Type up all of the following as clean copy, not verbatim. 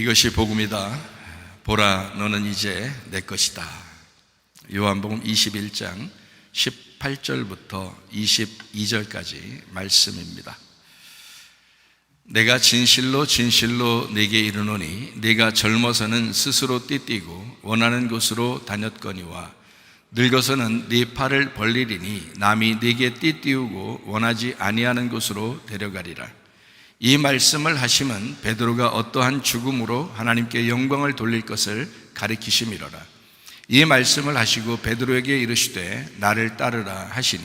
이것이 복음이다. 보라, 너는 이제 내 것이다. 요한복음 21장 18절부터 22절까지 말씀입니다. 내가 진실로 진실로 네게 이르노니 네가 젊어서는 스스로 띠띠고 원하는 곳으로 다녔거니와 늙어서는 네 팔을 벌리리니 남이 네게 띠띠우고 원하지 아니하는 곳으로 데려가리라. 이 말씀을 하심은 베드로가 어떠한 죽음으로 하나님께 영광을 돌릴 것을 가리키심이로라. 이 말씀을 하시고 베드로에게 이르시되 나를 따르라 하시니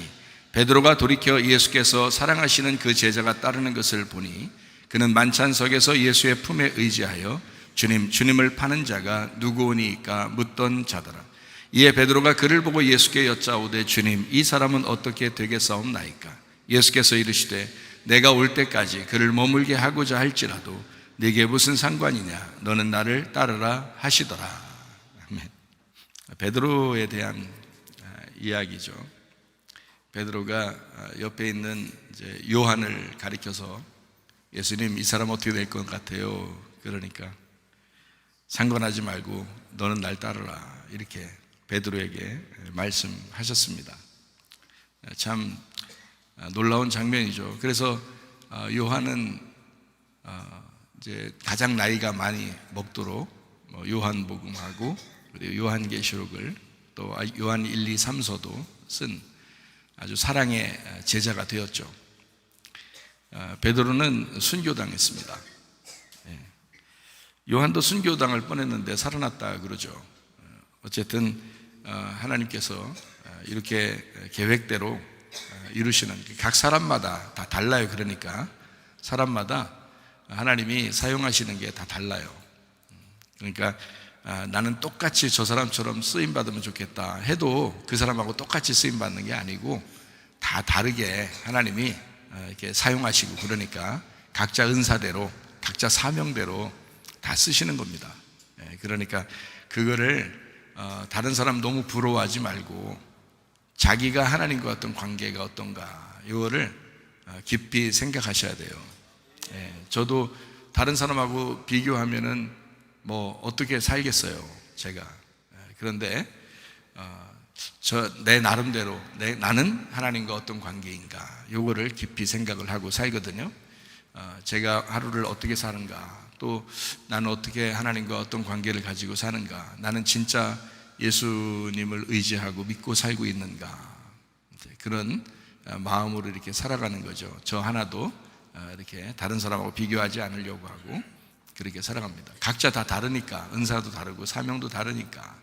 베드로가 돌이켜 예수께서 사랑하시는 그 제자가 따르는 것을 보니 그는 만찬석에서 예수의 품에 의지하여 주님을 파는 자가 누구오니까 묻던 자더라. 이에 베드로가 그를 보고 예수께 여짜오되 주님, 이 사람은 어떻게 되겠사옵나이까? 예수께서 이르시되 내가 올 때까지 그를 머물게 하고자 할지라도 네게 무슨 상관이냐? 너는 나를 따르라 하시더라. 아멘. 베드로에 대한 이야기죠. 베드로가 옆에 있는 이제 요한을 가리켜서 예수님, 이 사람 어떻게 될 것 같아요? 그러니까 상관하지 말고 너는 날 따르라, 이렇게 베드로에게 말씀하셨습니다. 참 놀라운 장면이죠. 그래서 요한은 이제 가장 나이가 많이 먹도록 요한복음하고 그리고 요한계시록을 또 요한 1, 2, 3서도 쓴 아주 사랑의 제자가 되었죠. 베드로는 순교당했습니다. 요한도 순교당할 뻔했는데 살아났다 그러죠. 어쨌든 하나님께서 이렇게 계획대로 이루시는, 각 사람마다 다 달라요. 그러니까 사람마다 하나님이 사용하시는 게 다 달라요. 그러니까 나는 똑같이 저 사람처럼 쓰임받으면 좋겠다 해도 그 사람하고 똑같이 쓰임받는 게 아니고 다 다르게 하나님이 이렇게 사용하시고, 그러니까 각자 은사대로 각자 사명대로 다 쓰시는 겁니다. 그러니까 그거를 다른 사람 너무 부러워하지 말고 자기가 하나님과 어떤 관계가 어떤가, 이거를 깊이 생각하셔야 돼요. 저도 다른 사람하고 비교하면은 뭐 어떻게 살겠어요, 제가. 그런데 내 나름대로 나는 하나님과 어떤 관계인가, 이거를 깊이 생각을 하고 살거든요. 제가 하루를 어떻게 사는가, 또 나는 어떻게 하나님과 어떤 관계를 가지고 사는가, 나는 진짜 예수님을 의지하고 믿고 살고 있는가, 그런 마음으로 이렇게 살아가는 거죠. 저 하나도 이렇게 다른 사람하고 비교하지 않으려고 하고 그렇게 살아갑니다. 각자 다 다르니까, 은사도 다르고 사명도 다르니까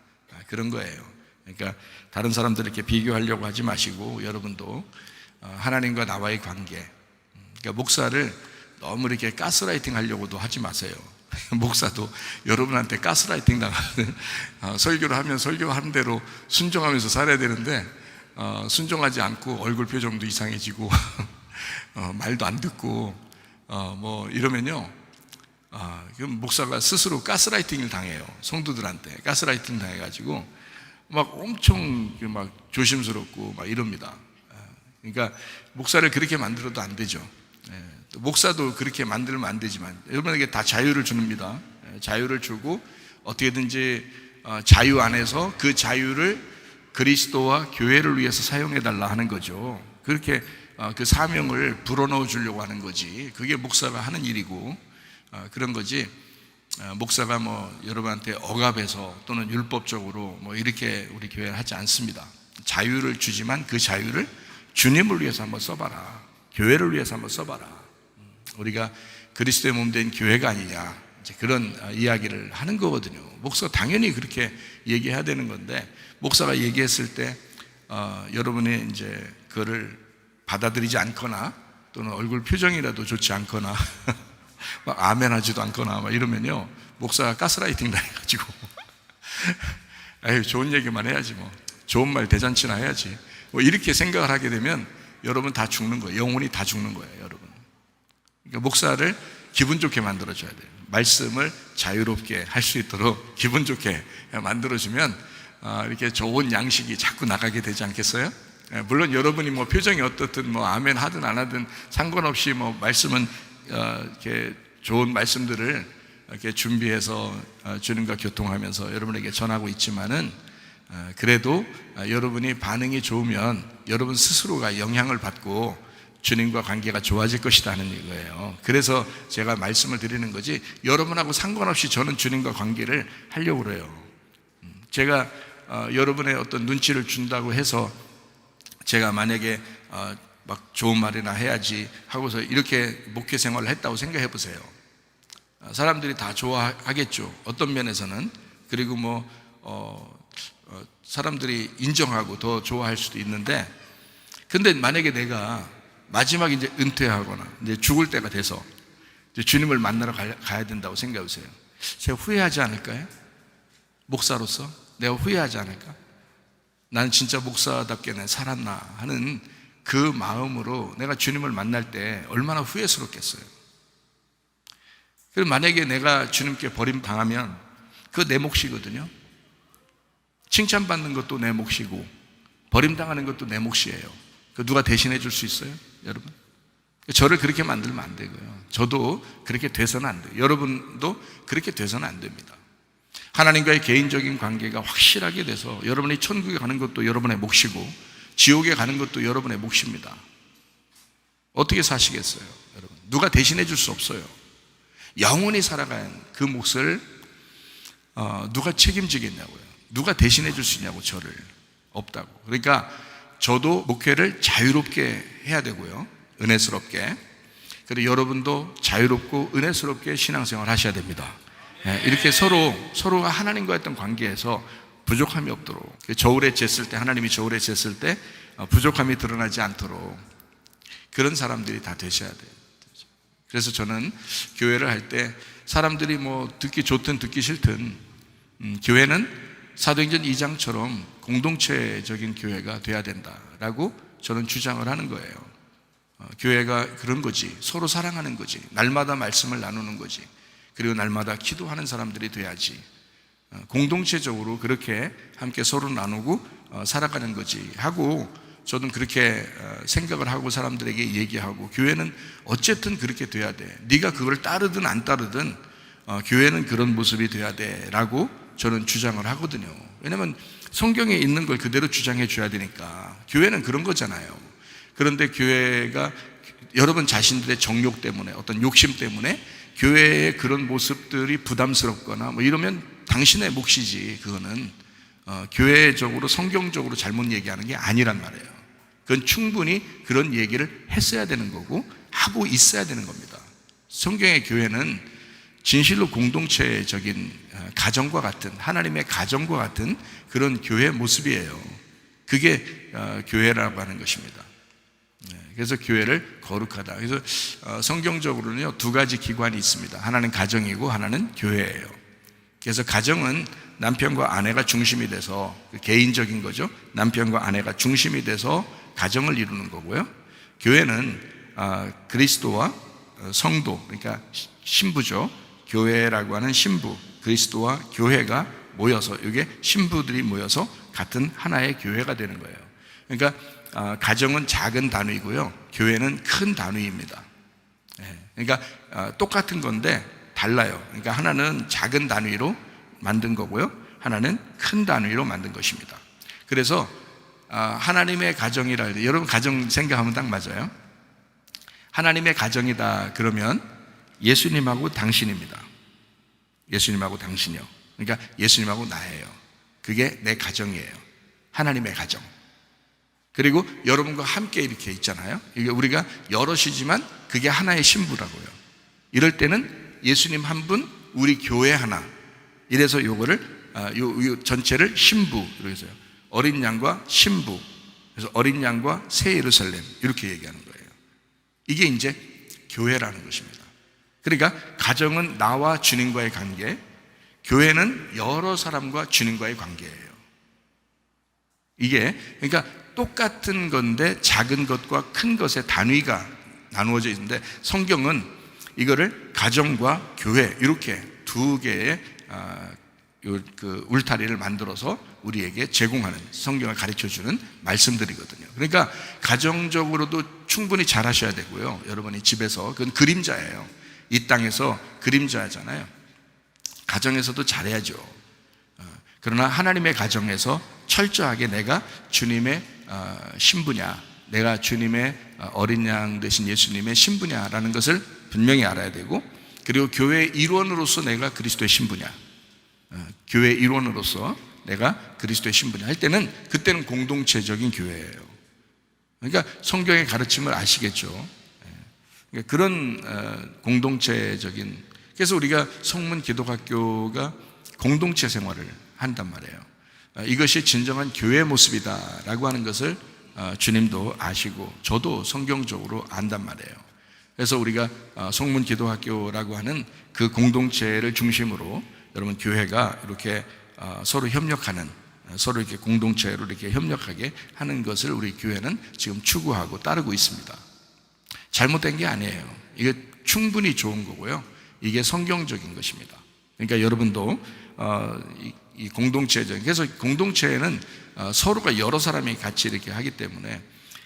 그런 거예요. 그러니까 다른 사람들 이렇게 비교하려고 하지 마시고 여러분도 하나님과 나와의 관계, 그러니까 목사를 너무 이렇게 가스라이팅 하려고도 하지 마세요. 목사도 여러분한테 가스라이팅 당하는, 설교를 하면 설교하는 대로 순종하면서 살아야 되는데 순종하지 않고 얼굴 표정도 이상해지고 말도 안 듣고 뭐 이러면요, 그럼 목사가 스스로 가스라이팅을 당해요. 성도들한테 가스라이팅 당해가지고 막 엄청 막 조심스럽고 막 이럽니다. 그러니까 목사를 그렇게 만들어도 안 되죠. 또 목사도 그렇게 만들면 안 되지만 여러분에게 다 자유를 줍니다. 자유를 주고 어떻게든지 자유 안에서 그 자유를 그리스도와 교회를 위해서 사용해 달라 하는 거죠. 그렇게 그 사명을 불어넣어 주려고 하는 거지, 그게 목사가 하는 일이고 그런 거지. 목사가 뭐 여러분한테 억압해서 또는 율법적으로 뭐 이렇게 우리 교회는 하지 않습니다. 자유를 주지만 그 자유를 주님을 위해서 한번 써봐라, 교회를 위해서 한번 써봐라. 우리가 그리스도의 몸 된 교회가 아니냐, 이제 그런 이야기를 하는 거거든요. 목사가 당연히 그렇게 얘기해야 되는 건데, 목사가 얘기했을 때 여러분이 이제 그거를 받아들이지 않거나 또는 얼굴 표정이라도 좋지 않거나 막 아멘 하지도 않거나 막 이러면요, 목사가 가스라이팅 당해가지고 에휴, 좋은 얘기만 해야지, 뭐 좋은 말 대잔치나 해야지, 뭐 이렇게 생각을 하게 되면 여러분 다 죽는 거예요. 영혼이 다 죽는 거예요, 여러분. 그러니까 목사를 기분 좋게 만들어줘야 돼요. 말씀을 자유롭게 할 수 있도록 기분 좋게 만들어주면 이렇게 좋은 양식이 자꾸 나가게 되지 않겠어요? 물론 여러분이 뭐 표정이 어떻든 뭐 아멘 하든 안 하든 상관없이 뭐 말씀은 이렇게 좋은 말씀들을 이렇게 준비해서 주님과 교통하면서 여러분에게 전하고 있지만은 그래도 여러분이 반응이 좋으면 여러분 스스로가 영향을 받고 주님과 관계가 좋아질 것이라는 이거예요. 그래서 제가 말씀을 드리는 거지, 여러분하고 상관없이 저는 주님과 관계를 하려고 그래요. 제가 여러분의 어떤 눈치를 준다고 해서 제가 만약에 막 좋은 말이나 해야지 하고서 이렇게 목회 생활을 했다고 생각해 보세요. 사람들이 다 좋아하겠죠, 어떤 면에서는. 그리고 사람들이 인정하고 더 좋아할 수도 있는데, 근데 만약에 내가 마지막에 이제 은퇴하거나 이제 죽을 때가 돼서 이제 주님을 만나러 가야 된다고 생각해 보세요. 제가 후회하지 않을까요? 목사로서 내가 후회하지 않을까? 나는 진짜 목사답게 내 살았나 하는 그 마음으로 내가 주님을 만날 때 얼마나 후회스럽겠어요. 그럼 만약에 내가 주님께 버림당하면 그거 내 몫이거든요. 칭찬받는 것도 내 몫이고 버림당하는 것도 내 몫이에요. 그 누가 대신해 줄 수 있어요? 여러분, 저를 그렇게 만들면 안 되고요, 저도 그렇게 돼서는 안 돼요. 여러분도 그렇게 돼서는 안 됩니다. 하나님과의 개인적인 관계가 확실하게 돼서 여러분이 천국에 가는 것도 여러분의 몫이고 지옥에 가는 것도 여러분의 몫입니다. 어떻게 사시겠어요, 여러분? 누가 대신해 줄 수 없어요. 영원히 살아간 그 몫을 누가 책임지겠냐고요. 누가 대신해 줄 수 있냐고, 저를. 없다고. 그러니까 저도 목회를 자유롭게 해야 되고요, 은혜스럽게. 그리고 여러분도 자유롭고 은혜스럽게 신앙생활 하셔야 됩니다. 이렇게 서로가 하나님과 했던 관계에서 부족함이 없도록, 저울에 쟀을 때, 하나님이 저울에 쟀을 때 부족함이 드러나지 않도록 그런 사람들이 다 되셔야 돼요. 그래서 저는 교회를 할 때 사람들이 듣기 좋든 듣기 싫든 교회는 사도행전 2장처럼 공동체적인 교회가 돼야 된다라고 저는 주장을 하는 거예요. 교회가 그런 거지, 서로 사랑하는 거지, 날마다 말씀을 나누는 거지, 그리고 날마다 기도하는 사람들이 돼야지, 공동체적으로 그렇게 함께 서로 나누고 살아가는 거지 하고, 저는 그렇게 생각을 하고 사람들에게 얘기하고, 교회는 어쨌든 그렇게 돼야 돼, 네가 그걸 따르든 안 따르든 교회는 그런 모습이 돼야 돼 라고 저는 주장을 하거든요. 왜냐하면 성경에 있는 걸 그대로 주장해 줘야 되니까. 교회는 그런 거잖아요. 그런데 교회가 여러분 자신들의 정욕 때문에, 어떤 욕심 때문에 교회의 그런 모습들이 부담스럽거나 이러면 당신의 몫이지, 그거는 교회적으로 성경적으로 잘못 얘기하는 게 아니란 말이에요. 그건 충분히 그런 얘기를 했어야 되는 거고 하고 있어야 되는 겁니다. 성경의 교회는 진실로 공동체적인 가정과 같은, 하나님의 가정과 같은 그런 교회의 모습이에요. 그게 교회라고 하는 것입니다. 그래서 교회를 거룩하다. 그래서 성경적으로는요, 두 가지 기관이 있습니다. 하나는 가정이고 하나는 교회예요. 그래서 가정은 남편과 아내가 중심이 돼서, 개인적인 거죠. 남편과 아내가 중심이 돼서 가정을 이루는 거고요. 교회는 그리스도와 성도, 그러니까 신부죠. 교회라고 하는 신부, 그리스도와 교회가 모여서, 이게 신부들이 모여서 같은 하나의 교회가 되는 거예요. 그러니까 가정은 작은 단위고요, 교회는 큰 단위입니다. 그러니까 똑같은 건데 달라요. 그러니까 하나는 작은 단위로 만든 거고요, 하나는 큰 단위로 만든 것입니다. 그래서 하나님의 가정이라 해도, 여러분 가정 생각하면 딱 맞아요. 하나님의 가정이다 그러면 예수님하고 당신입니다. 예수님하고 당신이요. 그러니까 예수님하고 나예요. 그게 내 가정이에요. 하나님의 가정. 그리고 여러분과 함께 이렇게 있잖아요. 이게 우리가 여럿이지만 그게 하나의 신부라고요. 이럴 때는 예수님 한 분, 우리 교회 하나. 이래서 요거를 요 전체를 신부 이렇게 해서요. 어린 양과 신부. 그래서 어린 양과 새 예루살렘 이렇게 얘기하는 거예요. 이게 이제 교회라는 것입니다. 그러니까 가정은 나와 주님과의 관계, 교회는 여러 사람과 주님과의 관계예요. 이게 그러니까 똑같은 건데 작은 것과 큰 것의 단위가 나누어져 있는데, 성경은 이거를 가정과 교회 이렇게 두 개의 그 울타리를 만들어서 우리에게 제공하는, 성경을 가르쳐주는 말씀들이거든요. 그러니까 가정적으로도 충분히 잘 하셔야 되고요. 여러분이 집에서, 그건 그림자예요. 이 땅에서 그림자잖아요. 가정에서도 잘해야죠. 그러나 하나님의 가정에서 철저하게 내가 주님의 신부냐, 내가 주님의 어린 양 되신 예수님의 신부냐라는 것을 분명히 알아야 되고, 그리고 교회의 일원으로서 내가 그리스도의 신부냐, 교회의 일원으로서 내가 그리스도의 신부냐 할 때는, 그때는 공동체적인 교회예요. 그러니까 성경의 가르침을 아시겠죠. 그러니까 그런 공동체적인, 그래서 우리가 성문 기독학교가 공동체 생활을 한단 말이에요. 이것이 진정한 교회의 모습이다라고 하는 것을 주님도 아시고 저도 성경적으로 안단 말이에요. 그래서 우리가 성문 기독학교라고 하는 그 공동체를 중심으로 여러분 교회가 이렇게 서로 협력하는, 서로 이렇게 공동체로 이렇게 협력하게 하는 것을 우리 교회는 지금 추구하고 따르고 있습니다. 잘못된 게 아니에요. 이게 충분히 좋은 거고요. 이게 성경적인 것입니다. 그러니까 여러분도 이 공동체적, 그래서 공동체에는 서로가 여러 사람이 같이 이렇게 하기 때문에,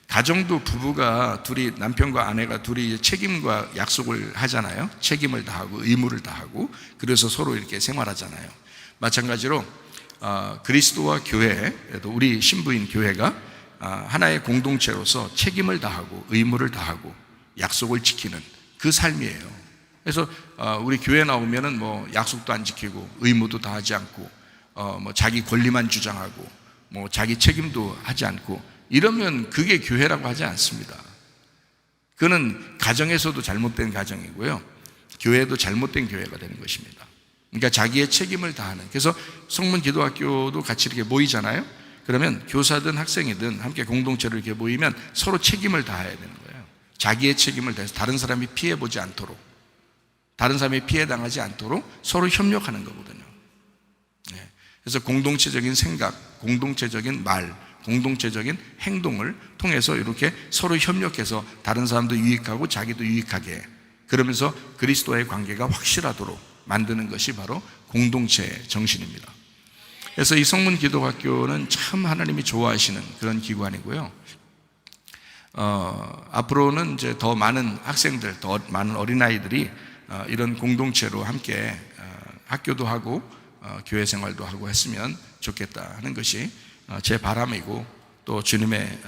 가정도 부부가 둘이, 남편과 아내가 둘이 책임과 약속을 하잖아요. 책임을 다하고 의무를 다하고, 그래서 서로 이렇게 생활하잖아요. 마찬가지로 그리스도와 교회에도, 우리 신부인 교회가 하나의 공동체로서 책임을 다하고 의무를 다하고 약속을 지키는 그 삶이에요. 그래서 우리 교회 나오면은 뭐 약속도 안 지키고 의무도 다 하지 않고 뭐 자기 권리만 주장하고 뭐 자기 책임도 하지 않고 이러면 그게 교회라고 하지 않습니다. 그거는 가정에서도 잘못된 가정이고요, 교회도 잘못된 교회가 되는 것입니다. 그러니까 자기의 책임을 다하는, 그래서 성문 기도학교도 같이 이렇게 모이잖아요. 그러면 교사든 학생이든 함께 공동체로 이렇게 모이면 서로 책임을 다해야 되는 거예요. 자기의 책임을 다해서 다른 사람이 피해보지 않도록, 다른 사람이 피해당하지 않도록 서로 협력하는 거거든요. 그래서 공동체적인 생각, 공동체적인 말, 공동체적인 행동을 통해서 이렇게 서로 협력해서 다른 사람도 유익하고 자기도 유익하게, 그러면서 그리스도와의 관계가 확실하도록 만드는 것이 바로 공동체 정신입니다. 그래서 이 성문 기독학교는 참 하나님이 좋아하시는 그런 기관이고요. 앞으로는 이제 더 많은 학생들, 더 많은 어린아이들이 이런 공동체로 함께 학교도 하고 교회 생활도 하고 했으면 좋겠다 하는 것이 제 바람이고 또 주님의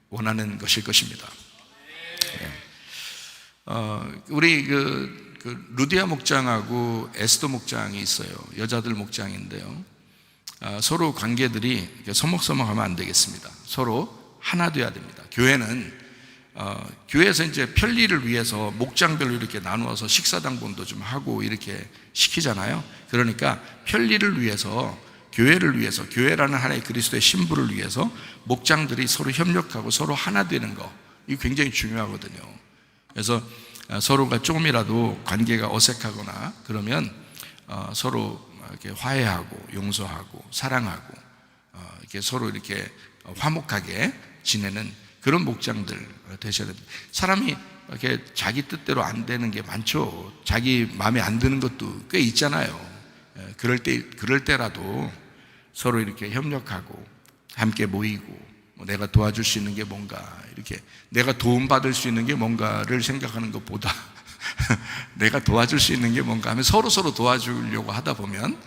원하는 것일 것입니다. 우리 루디아 목장하고 에스더 목장이 있어요. 여자들 목장인데요, 서로 관계들이 서먹서먹하면 안 되겠습니다. 서로 하나 돼야 됩니다. 교회는 교회에서 이제 편리를 위해서 목장별로 이렇게 나누어서 식사당번도 좀 하고 이렇게 시키잖아요. 그러니까 편리를 위해서, 교회를 위해서, 교회라는 하나의 그리스도의 신부를 위해서 목장들이 서로 협력하고 서로 하나 되는 거, 이거 굉장히 중요하거든요. 그래서 서로가 조금이라도 관계가 어색하거나 그러면 서로 이렇게 화해하고 용서하고 사랑하고 이렇게 서로 이렇게 화목하게 지내는 그런 목장들 되셔야 됩니다. 사람이 이렇게 자기 뜻대로 안 되는 게 많죠. 자기 마음에 안 드는 것도 꽤 있잖아요. 그럴 때라도 서로 이렇게 협력하고 함께 모이고, 내가 도와줄 수 있는 게 뭔가, 이렇게 내가 도움받을 수 있는 게 뭔가를 생각하는 것보다 내가 도와줄 수 있는 게 뭔가 하면 서로 도와주려고 하다 보면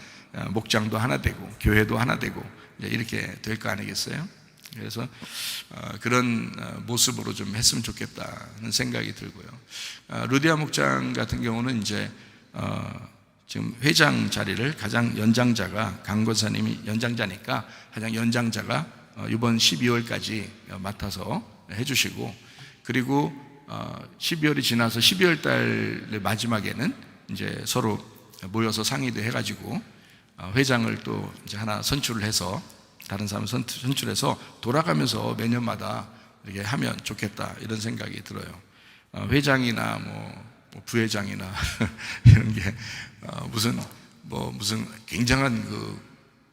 목장도 하나 되고 교회도 하나 되고 이렇게 될 거 아니겠어요? 그래서 그런 모습으로 좀 했으면 좋겠다는 생각이 들고요. 루디아 목장 같은 경우는 이제 지금 회장 자리를 가장 연장자가, 강 권사님이 연장자니까 가장 연장자가 이번 12월까지 맡아서 해주시고, 그리고 12월이 지나서 12월 달 마지막에는 이제 서로 모여서 상의도 해가지고 회장을 또 이제 하나 선출을 해서, 다른 사람 선출해서 돌아가면서 매년마다 이렇게 하면 좋겠다 이런 생각이 들어요. 회장이나 뭐 부회장이나 이런 게 무슨 굉장한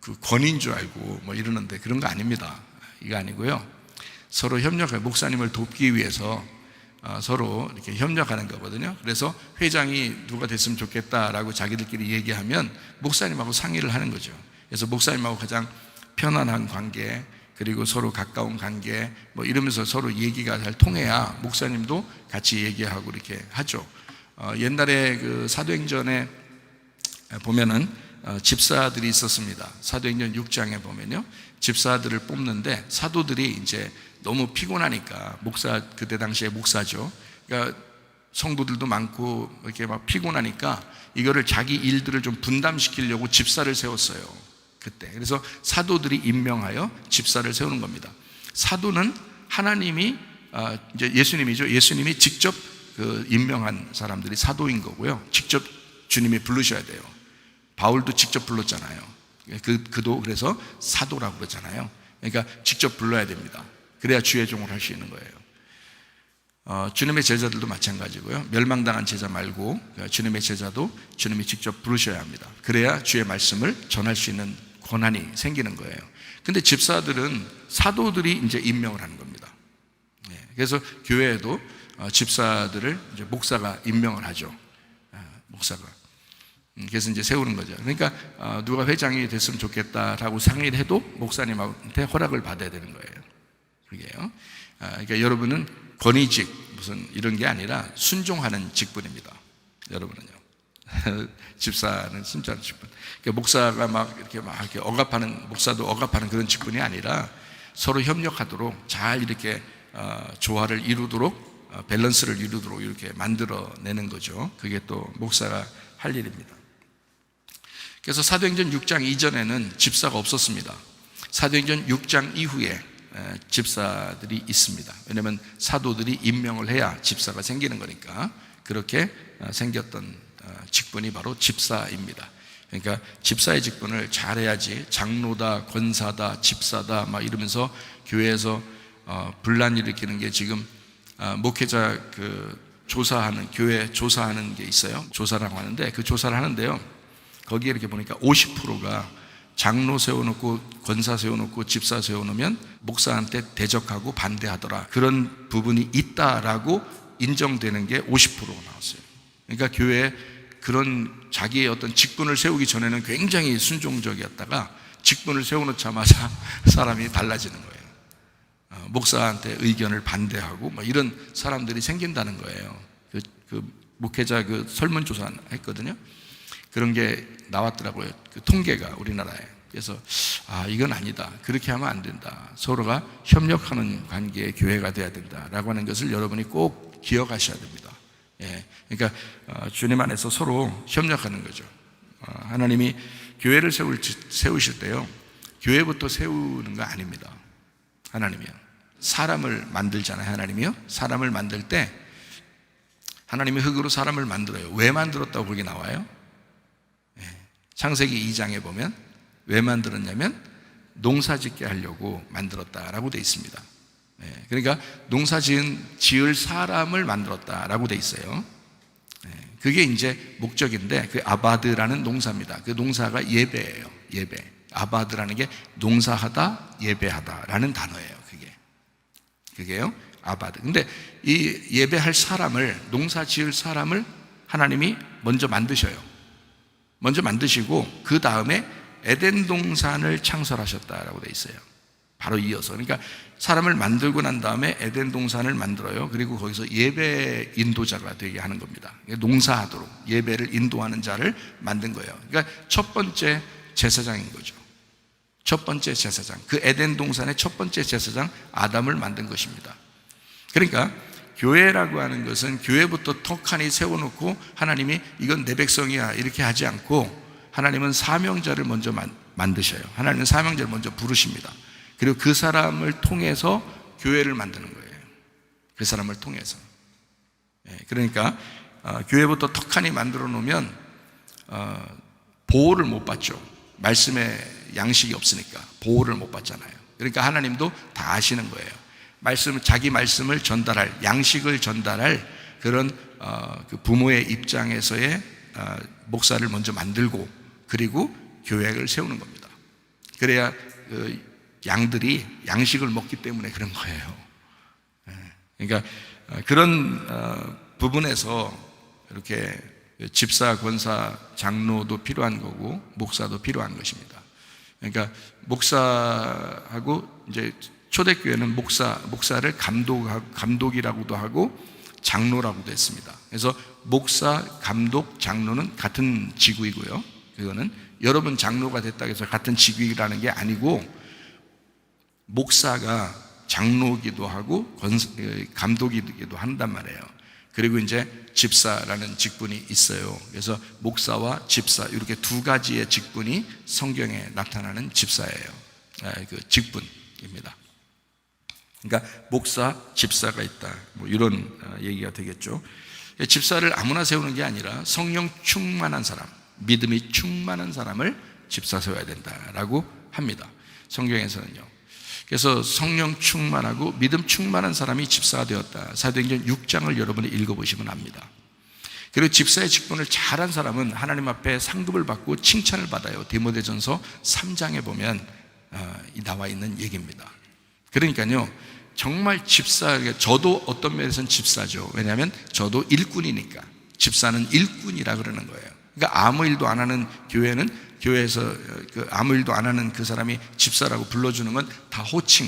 그 권위인 줄 알고 뭐 이러는데 그런 거 아닙니다. 이거 아니고요. 서로 협력해 목사님을 돕기 위해서 서로 이렇게 협력하는 거거든요. 그래서 회장이 누가 됐으면 좋겠다라고 자기들끼리 얘기하면 목사님하고 상의를 하는 거죠. 그래서 목사님하고 가장 편안한 관계, 그리고 서로 가까운 관계, 뭐 이러면서 서로 얘기가 잘 통해야 목사님도 같이 얘기하고 이렇게 하죠. 옛날에 그 사도행전에 보면은 집사들이 있었습니다. 사도행전 6장에 보면요, 집사들을 뽑는데 사도들이 이제 너무 피곤하니까, 그때 당시에 목사죠. 그러니까 성도들도 많고 이렇게 막 피곤하니까 이거를 자기 일들을 좀 분담시키려고 집사를 세웠어요, 그때. 그래서 사도들이 임명하여 집사를 세우는 겁니다. 사도는 하나님이 이제 예수님이죠. 예수님이 직접 임명한 사람들이 사도인 거고요. 직접 주님이 부르셔야 돼요. 바울도 직접 불렀잖아요. 그도 그래서 사도라고 그러잖아요. 그러니까 직접 불러야 됩니다. 그래야 주의 종을 할 수 있는 거예요. 주님의 제자들도 마찬가지고요. 멸망당한 제자 말고 주님의 제자도 주님이 직접 부르셔야 합니다. 그래야 주의 말씀을 전할 수 있는 권한이 생기는 거예요. 근데 집사들은 사도들이 이제 임명을 하는 겁니다. 그래서 교회에도 집사들을 이제 목사가 임명을 하죠. 목사가. 그래서 이제 세우는 거죠. 그러니까 누가 회장이 됐으면 좋겠다라고 상의를 해도 목사님한테 허락을 받아야 되는 거예요. 그게요. 그러니까 여러분은 권위직 무슨 이런 게 아니라 순종하는 직분입니다. 여러분은요. 집사는 순종하는 직분. 그러니까 목사가 막 이렇게 억압하는, 목사도 억압하는 그런 직분이 아니라 서로 협력하도록 잘 이렇게 조화를 이루도록, 밸런스를 이루도록 이렇게 만들어내는 거죠. 그게 또 목사가 할 일입니다. 그래서 사도행전 6장 이전에는 집사가 없었습니다. 사도행전 6장 이후에 집사들이 있습니다. 왜냐하면 사도들이 임명을 해야 집사가 생기는 거니까. 그렇게 생겼던 직분이 바로 집사입니다. 그러니까 집사의 직분을 잘해야지 장로다, 권사다, 집사다 막 이러면서 교회에서 분란 일으키는 게 지금 목회자 조사하는, 교회 조사하는 게 있어요. 조사라고 하는데, 그 조사를 하는데요, 거기에 이렇게 보니까 50%가 장로 세워놓고 권사 세워놓고 집사 세워놓으면 목사한테 대적하고 반대하더라, 그런 부분이 있다라고 인정되는 게 50%가 나왔어요. 그러니까 교회에 그런 자기의 어떤 직분을 세우기 전에는 굉장히 순종적이었다가 직분을 세워놓자마자 사람이 달라지는 거예요. 목사한테 의견을 반대하고 뭐 이런 사람들이 생긴다는 거예요. 그 목회자 설문조사 했거든요. 그런 게 나왔더라고요. 그 통계가 우리나라에. 그래서 이건 아니다, 그렇게 하면 안 된다, 서로가 협력하는 관계의 교회가 돼야 된다라고 하는 것을 여러분이 꼭 기억하셔야 됩니다. 그러니까 주님 안에서 서로 협력하는 거죠. 하나님이 교회를 세우실 때요, 교회부터 세우는 거 아닙니다. 하나님이요, 사람을 만들잖아요. 하나님이요, 사람을 만들 때 하나님이 흙으로 사람을 만들어요. 왜 만들었다고 거기 나와요? 창세기 2장에 보면 왜 만들었냐면 농사 짓게 하려고 만들었다라고 돼 있습니다. 그러니까 농사 지을 사람을 만들었다라고 돼 있어요. 그게 이제 목적인데, 그 아바드라는 농사입니다. 그 농사가 예배예요. 예배. 아바드라는 게 농사하다, 예배하다라는 단어예요. 그게요, 아바드. 근데 이 예배할 사람을, 농사 지을 사람을 하나님이 먼저 만드셔요. 먼저 만드시고 그 다음에 에덴 동산을 창설하셨다라고 돼 있어요. 바로 이어서. 그러니까 사람을 만들고 난 다음에 에덴 동산을 만들어요. 그리고 거기서 예배 인도자가 되게 하는 겁니다. 농사하도록 예배를 인도하는 자를 만든 거예요. 그러니까 첫 번째 제사장인 거죠. 첫 번째 제사장, 그 에덴 동산의 첫 번째 제사장 아담을 만든 것입니다. 그러니까 교회라고 하는 것은 교회부터 턱하니 세워놓고 하나님이 이건 내 백성이야 이렇게 하지 않고, 하나님은 사명자를 먼저 만드셔요. 하나님은 사명자를 먼저 부르십니다. 그리고 그 사람을 통해서 교회를 만드는 거예요. 그 사람을 통해서. 그러니까 교회부터 턱하니 만들어 놓으면 보호를 못 받죠. 말씀에 양식이 없으니까 보호를 못 받잖아요. 그러니까 하나님도 다 아시는 거예요. 자기 말씀을 전달할, 양식을 전달할 그런 그 부모의 입장에서의 목사를 먼저 만들고, 그리고 교회를 세우는 겁니다. 그래야 양들이 양식을 먹기 때문에 그런 거예요. 그러니까 그런 부분에서 이렇게 집사, 권사, 장로도 필요한 거고 목사도 필요한 것입니다. 그러니까 목사하고 이제 초대교회는 목사를 감독이라고도 하고 장로라고도 했습니다. 그래서 목사, 감독, 장로는 같은 직위고요. 그거는 여러분 장로가 됐다고 해서 같은 직위라는 게 아니고, 목사가 장로기도 하고 감독이기도 한단 말이에요. 그리고 이제 집사라는 직분이 있어요. 그래서 목사와 집사, 이렇게 두 가지의 직분이 성경에 나타나는 집사예요. 그 직분입니다. 그러니까 목사, 집사가 있다, 뭐 이런 얘기가 되겠죠. 집사를 아무나 세우는 게 아니라 성령 충만한 사람, 믿음이 충만한 사람을 집사 세워야 된다라고 합니다, 성경에서는요. 그래서 성령 충만하고 믿음 충만한 사람이 집사가 되었다, 사도행전 6장을 여러분이 읽어보시면 압니다. 그리고 집사의 직분을 잘한 사람은 하나님 앞에 상급을 받고 칭찬을 받아요. 디모데전서 3장에 보면 나와 있는 얘기입니다. 그러니까요, 정말 집사, 저도 어떤 면에서는 집사죠. 왜냐하면 저도 일꾼이니까. 집사는 일꾼이라 그러는 거예요. 그러니까 아무 일도 안 하는 교회는, 교회에서 아무 일도 안 하는 그 사람이 집사라고 불러주는 건 다 호칭,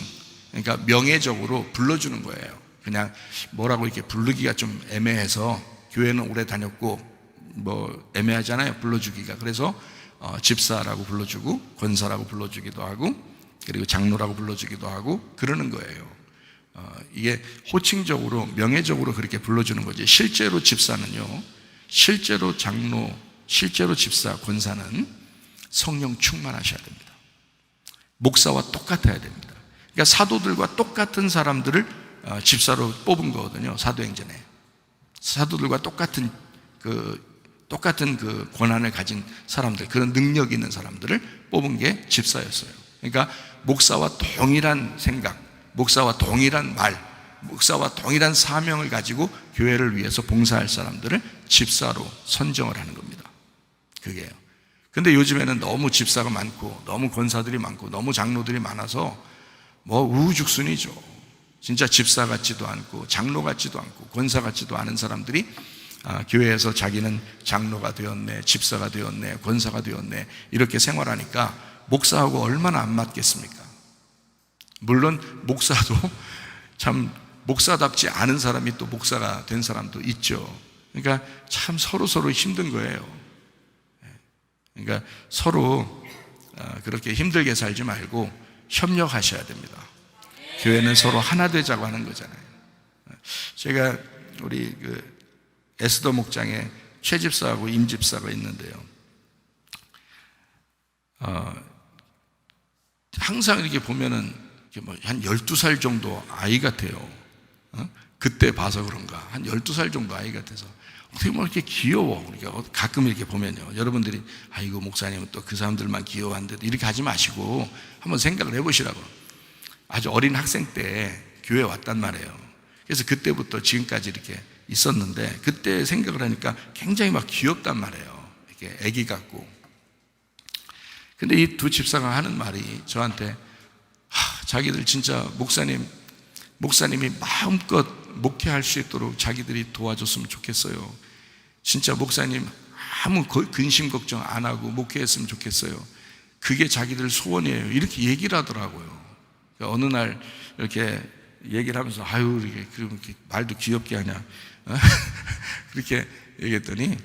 그러니까 명예적으로 불러주는 거예요. 그냥 뭐라고 이렇게 부르기가 좀 애매해서, 교회는 오래 다녔고 뭐 애매하잖아요, 불러주기가. 그래서 집사라고 불러주고 권사라고 불러주기도 하고, 그리고 장로라고 불러주기도 하고 그러는 거예요. 이게 호칭적으로 명예적으로 그렇게 불러주는 거지, 실제로 집사는요, 실제로 장로, 실제로 집사, 권사는 성령 충만하셔야 됩니다. 목사와 똑같아야 됩니다. 그러니까 사도들과 똑같은 사람들을 집사로 뽑은 거거든요, 사도행전에. 사도들과 똑같은 그 권한을 가진 사람들, 그런 능력이 있는 사람들을 뽑은 게 집사였어요. 그러니까 목사와 동일한 생각, 목사와 동일한 말, 목사와 동일한 사명을 가지고 교회를 위해서 봉사할 사람들을 집사로 선정을 하는 겁니다. 그게요. 근데 요즘에는 너무 집사가 많고 너무 권사들이 많고 너무 장로들이 많아서 뭐 우후죽순이죠. 진짜 집사 같지도 않고 장로 같지도 않고 권사 같지도 않은 사람들이 교회에서 자기는 장로가 되었네, 집사가 되었네, 권사가 되었네, 이렇게 생활하니까 목사하고 얼마나 안 맞겠습니까? 물론 목사도 참 목사답지 않은 사람이 또 목사가 된 사람도 있죠. 그러니까 참 서로 힘든 거예요. 그러니까 서로 그렇게 힘들게 살지 말고 협력하셔야 됩니다. 교회는 서로 하나 되자고 하는 거잖아요. 제가 우리 에스더 목장에 최집사하고 임집사가 있는데요, 항상 이렇게 보면은 한 12살 정도 아이 같아요. 그때 봐서 그런가 한 12살 정도 아이 같아서 어떻게 뭐 이렇게 귀여워. 그러니까 가끔 이렇게 보면요, 여러분들이 아이고 목사님은 또 그 사람들만 귀여워한데, 이렇게 하지 마시고 한번 생각을 해보시라고. 아주 어린 학생 때 교회 왔단 말이에요. 그래서 그때부터 지금까지 이렇게 있었는데, 그때 생각을 하니까 굉장히 막 귀엽단 말이에요. 이렇게 애기 같고. 근데 이 두 집사가 하는 말이 저한테, 자기들 진짜 목사님이 마음껏 목회할 수 있도록 자기들이 도와줬으면 좋겠어요. 진짜 목사님 아무 근심 걱정 안 하고 목회했으면 좋겠어요. 그게 자기들 소원이에요. 이렇게 얘기를 하더라고요. 어느 날 이렇게 얘기를 하면서, 아유, 이렇게 말도 귀엽게 하냐, 그렇게 얘기했더니,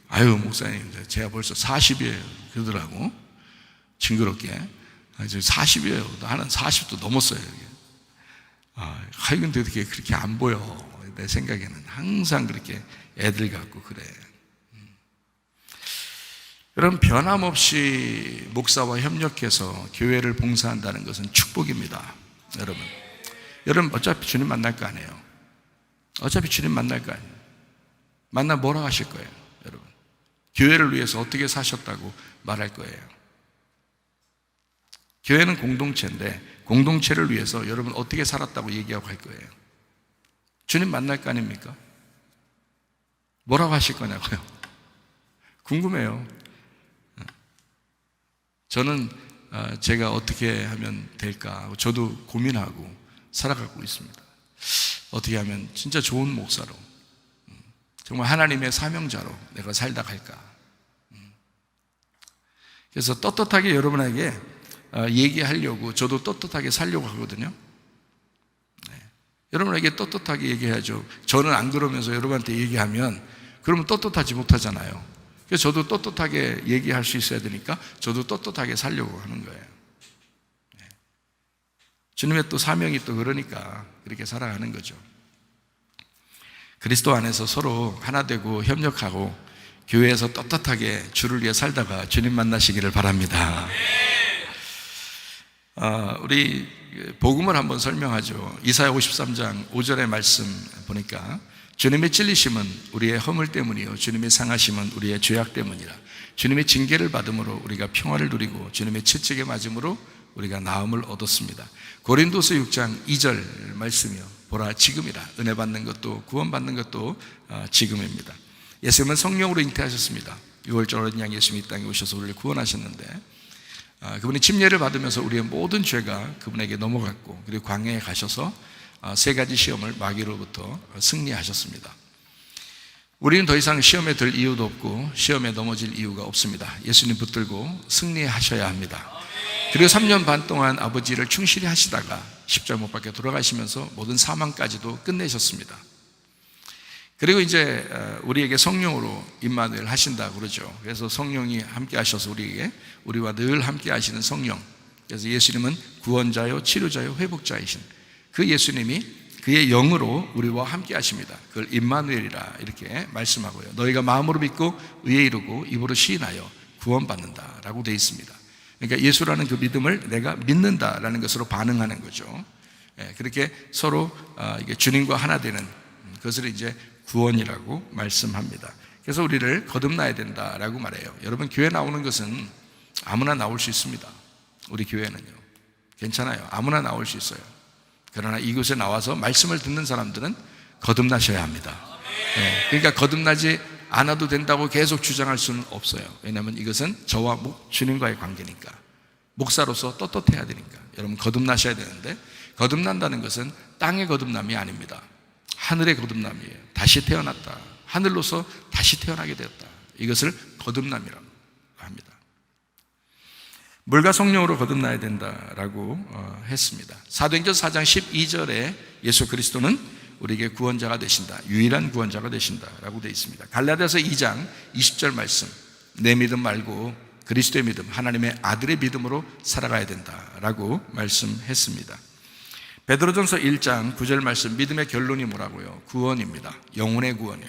아유, 목사님, 제가 벌써 40이에요. 그러더라고. 징그럽게. 40이에요. 나는 40도 넘었어요. 근데 어떻게 그렇게 안 보여? 내 생각에는 항상 그렇게 애들 같고 그래. 여러분, 변함없이 목사와 협력해서 교회를 봉사한다는 것은 축복입니다. 여러분 어차피 주님 만날 거 아니에요. 어차피 주님 만날 거 아니에요. 만나 뭐라고 하실 거예요? 여러분, 교회를 위해서 어떻게 사셨다고 말할 거예요. 교회는 공동체인데 공동체를 위해서 여러분 어떻게 살았다고 얘기하고 할 거예요. 주님 만날 거 아닙니까? 뭐라고 하실 거냐고요? 궁금해요. 저는 제가 어떻게 하면 될까, 저도 고민하고 살아가고 있습니다. 어떻게 하면 진짜 좋은 목사로, 정말 하나님의 사명자로 내가 살다 갈까. 그래서 떳떳하게 여러분에게 얘기하려고 저도 떳떳하게 살려고 하거든요. 여러분에게 떳떳하게 얘기해야죠. 저는 안 그러면서 여러분한테 얘기하면 그러면 떳떳하지 못하잖아요. 그래서 저도 떳떳하게 얘기할 수 있어야 되니까 저도 떳떳하게 살려고 하는 거예요. 주님의 또 사명이 또 그러니까 그렇게 살아가는 거죠. 그리스도 안에서 서로 하나 되고 협력하고 교회에서 떳떳하게 주를 위해 살다가 주님 만나시기를 바랍니다. 우리 복음을 한번 설명하죠. 이사야 53장 5절의 말씀 보니까 주님의 찔리심은 우리의 허물 때문이요 주님의 상하심은 우리의 죄악 때문이라. 주님의 징계를 받음으로 우리가 평화를 누리고 주님의 채찍에 맞음으로 우리가 나음을 얻었습니다. 고린도서 6장 2절 말씀이요, 보라 지금이라. 은혜 받는 것도 구원 받는 것도 지금입니다. 예수님은 성령으로 잉태하셨습니다. 6월절 어린 양 예수님이 이 땅에 오셔서 우리를 구원하셨는데, 그분이 침례를 받으면서 우리의 모든 죄가 그분에게 넘어갔고, 그리고 광야에 가셔서 세 가지 시험을 마귀로부터 승리하셨습니다. 우리는 더 이상 시험에 들 이유도 없고 시험에 넘어질 이유가 없습니다. 예수님 붙들고 승리하셔야 합니다. 그리고 3년 반 동안 아버지를 충실히 하시다가 십자가 못 박혀 돌아가시면서 모든 사망까지도 끝내셨습니다. 그리고 이제 우리에게 성령으로 임마누엘 하신다고 그러죠. 그래서 성령이 함께 하셔서 우리와 늘 함께 하시는 성령. 그래서 예수님은 구원자요 치료자요 회복자이신 그 예수님이 그의 영으로 우리와 함께 하십니다. 그걸 임마누엘이라 이렇게 말씀하고요. 너희가 마음으로 믿고 의에 이르고 입으로 시인하여 구원받는다라고 되어 있습니다. 그러니까 예수라는 그 믿음을 내가 믿는다라는 것으로 반응하는 거죠. 그렇게 서로 이게 주님과 하나 되는 그것을 이제 구원이라고 말씀합니다. 그래서 우리를 거듭나야 된다라고 말해요. 여러분, 교회 나오는 것은 아무나 나올 수 있습니다. 우리 교회는요, 괜찮아요. 아무나 나올 수 있어요. 그러나 이곳에 나와서 말씀을 듣는 사람들은 거듭나셔야 합니다. 그러니까 거듭나지 않아도 된다고 계속 주장할 수는 없어요. 왜냐하면 이것은 저와 주님과의 관계니까, 목사로서 떳떳해야 되니까. 여러분, 거듭나셔야 되는데, 거듭난다는 것은 땅의 거듭남이 아닙니다. 하늘의 거듭남이에요. 다시 태어났다. 하늘로서 다시 태어나게 되었다. 이것을 거듭남이라고 합니다. 물과 성령으로 거듭나야 된다라고 했습니다. 사도행전 4장 12절에 예수 그리스도는 우리에게 구원자가 되신다, 유일한 구원자가 되신다라고 되어 있습니다. 갈라디아서 2장 20절 말씀, 내 믿음 말고 그리스도의 믿음, 하나님의 아들의 믿음으로 살아가야 된다라고 말씀했습니다. 베드로전서 1장 9절 말씀, 믿음의 결론이 뭐라고요? 구원입니다. 영혼의 구원이요.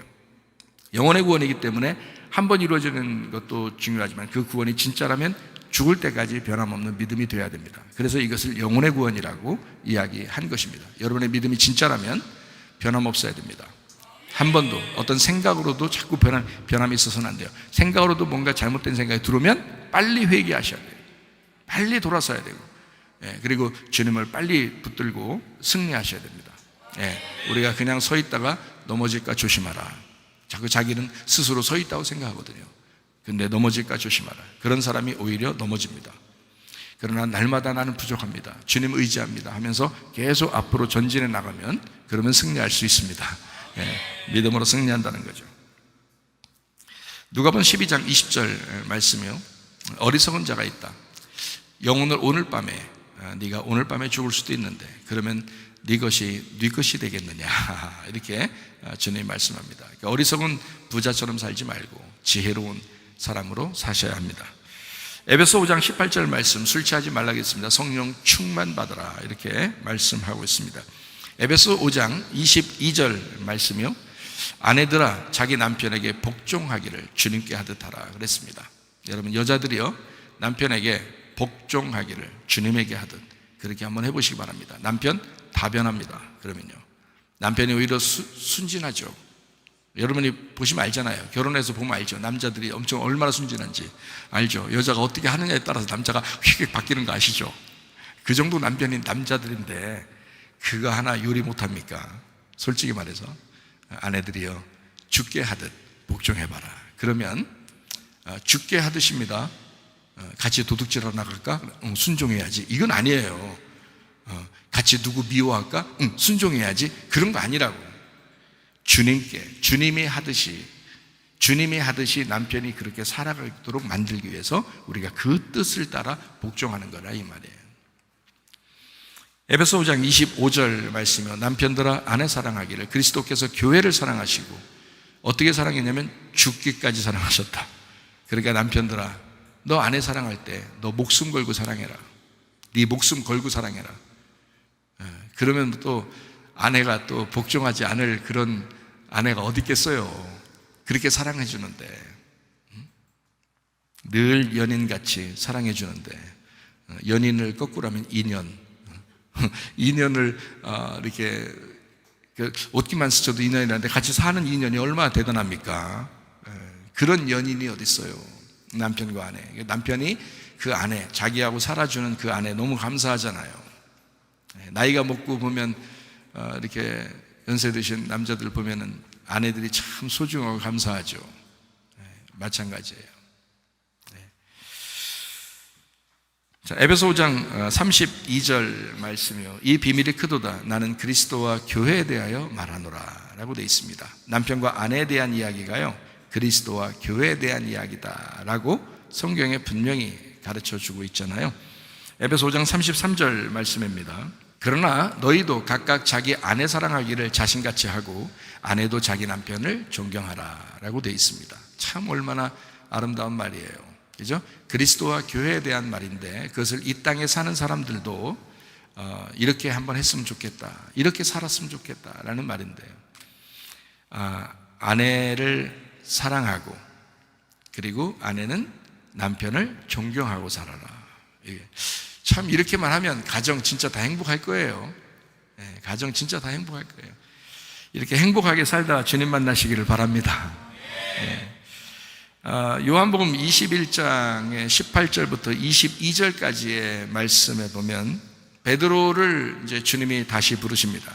영혼의 구원이기 때문에 한 번 이루어지는 것도 중요하지만 그 구원이 진짜라면 죽을 때까지 변함없는 믿음이 되어야 됩니다. 그래서 이것을 영혼의 구원이라고 이야기한 것입니다. 여러분의 믿음이 진짜라면 변함없어야 됩니다. 한 번도 어떤 생각으로도 자꾸 변함이 있어서는 안 돼요. 생각으로도 뭔가 잘못된 생각이 들어오면 빨리 회개하셔야 돼요. 빨리 돌아서야 되고, 그리고 주님을 빨리 붙들고 승리하셔야 됩니다. 우리가 그냥 서 있다가 넘어질까 조심하라. 자꾸 자기는 스스로 서 있다고 생각하거든요. 근데 넘어질까 조심하라. 그런 사람이 오히려 넘어집니다. 그러나 날마다 나는 부족합니다, 주님 의지합니다 하면서 계속 앞으로 전진해 나가면 그러면 승리할 수 있습니다. 믿음으로 승리한다는 거죠. 누가복음 12장 20절 말씀이요, 어리석은 자가 있다. 영혼을 오늘 밤에, 네가 오늘 밤에 죽을 수도 있는데 그러면 네 것이 되겠느냐, 이렇게 주님이 말씀합니다. 그러니까 어리석은 부자처럼 살지 말고 지혜로운 사람으로 사셔야 합니다. 에베소 5장 18절 말씀, 술 취하지 말라겠습니다. 성령 충만 받으라, 이렇게 말씀하고 있습니다. 에베소 5장 22절 말씀이요, 아내들아 자기 남편에게 복종하기를 주님께 하듯 하라 그랬습니다. 여러분, 여자들이요 남편에게 복종하기를 주님에게 하듯 그렇게 한번 해보시기 바랍니다. 남편 다 변합니다. 그러면요, 남편이 오히려 순진하죠. 여러분이 보시면 알잖아요. 결혼해서 보면 알죠. 남자들이 엄청 얼마나 순진한지 알죠. 여자가 어떻게 하느냐에 따라서 남자가 휙 바뀌는 거 아시죠? 그 정도 남편인 남자들인데 그거 하나 요리 못합니까? 솔직히 말해서 아내들이요, 죽게 하듯 복종해봐라. 그러면 죽게 하듯입니다. 같이 도둑질하러 나갈까? 순종해야지. 이건 아니에요. 같이 누구 미워할까? 순종해야지. 그런 거 아니라고. 주님이 하듯이 남편이 그렇게 살아가도록 만들기 위해서 우리가 그 뜻을 따라 복종하는 거라 이 말이에요. 에베소 5장 25절 말씀이요, 남편들아 아내 사랑하기를 그리스도께서 교회를 사랑하시고 어떻게 사랑했냐면 죽기까지 사랑하셨다. 그러니까 남편들아, 너 아내 사랑할 때 너 목숨 걸고 사랑해라. 네 목숨 걸고 사랑해라. 그러면 또 아내가 또 복종하지 않을 그런 아내가 어디 있겠어요. 그렇게 사랑해 주는데, 늘 연인같이 사랑해 주는데, 연인을 거꾸로 하면 인연. 인연을 이렇게 옷기만 스쳐도 인연이라는데 같이 사는 인연이 얼마나 대단합니까? 그런 연인이 어디 있어요? 남편과 아내. 남편이 그 아내, 자기하고 살아주는 그 아내 너무 감사하잖아요. 나이가 먹고 보면 이렇게 연세 드신 남자들 보면은 아내들이 참 소중하고 감사하죠. 마찬가지예요. 자, 에베소 5장 32절 말씀이요. 이 비밀이 크도다. 나는 그리스도와 교회에 대하여 말하노라 라고 되어 있습니다. 남편과 아내에 대한 이야기가요, 그리스도와 교회에 대한 이야기다 라고 성경에 분명히 가르쳐 주고 있잖아요. 에베소 5장 33절 말씀입니다. 그러나 너희도 각각 자기 아내 사랑하기를 자신같이 하고 아내도 자기 남편을 존경하라 라고 되어 있습니다. 참 얼마나 아름다운 말이에요. 그죠? 그리스도와 교회에 대한 말인데, 그것을 이 땅에 사는 사람들도 이렇게 한번 했으면 좋겠다, 이렇게 살았으면 좋겠다라는 말인데요. 아내를 사랑하고, 그리고 아내는 남편을 존경하고 살아라. 참 이렇게만 하면 가정 진짜 다 행복할 거예요. 가정 진짜 다 행복할 거예요. 이렇게 행복하게 살다 주님 만나시기를 바랍니다. 요한복음 21장의 18절부터 22절까지의 말씀에 보면 베드로를 이제 주님이 다시 부르십니다.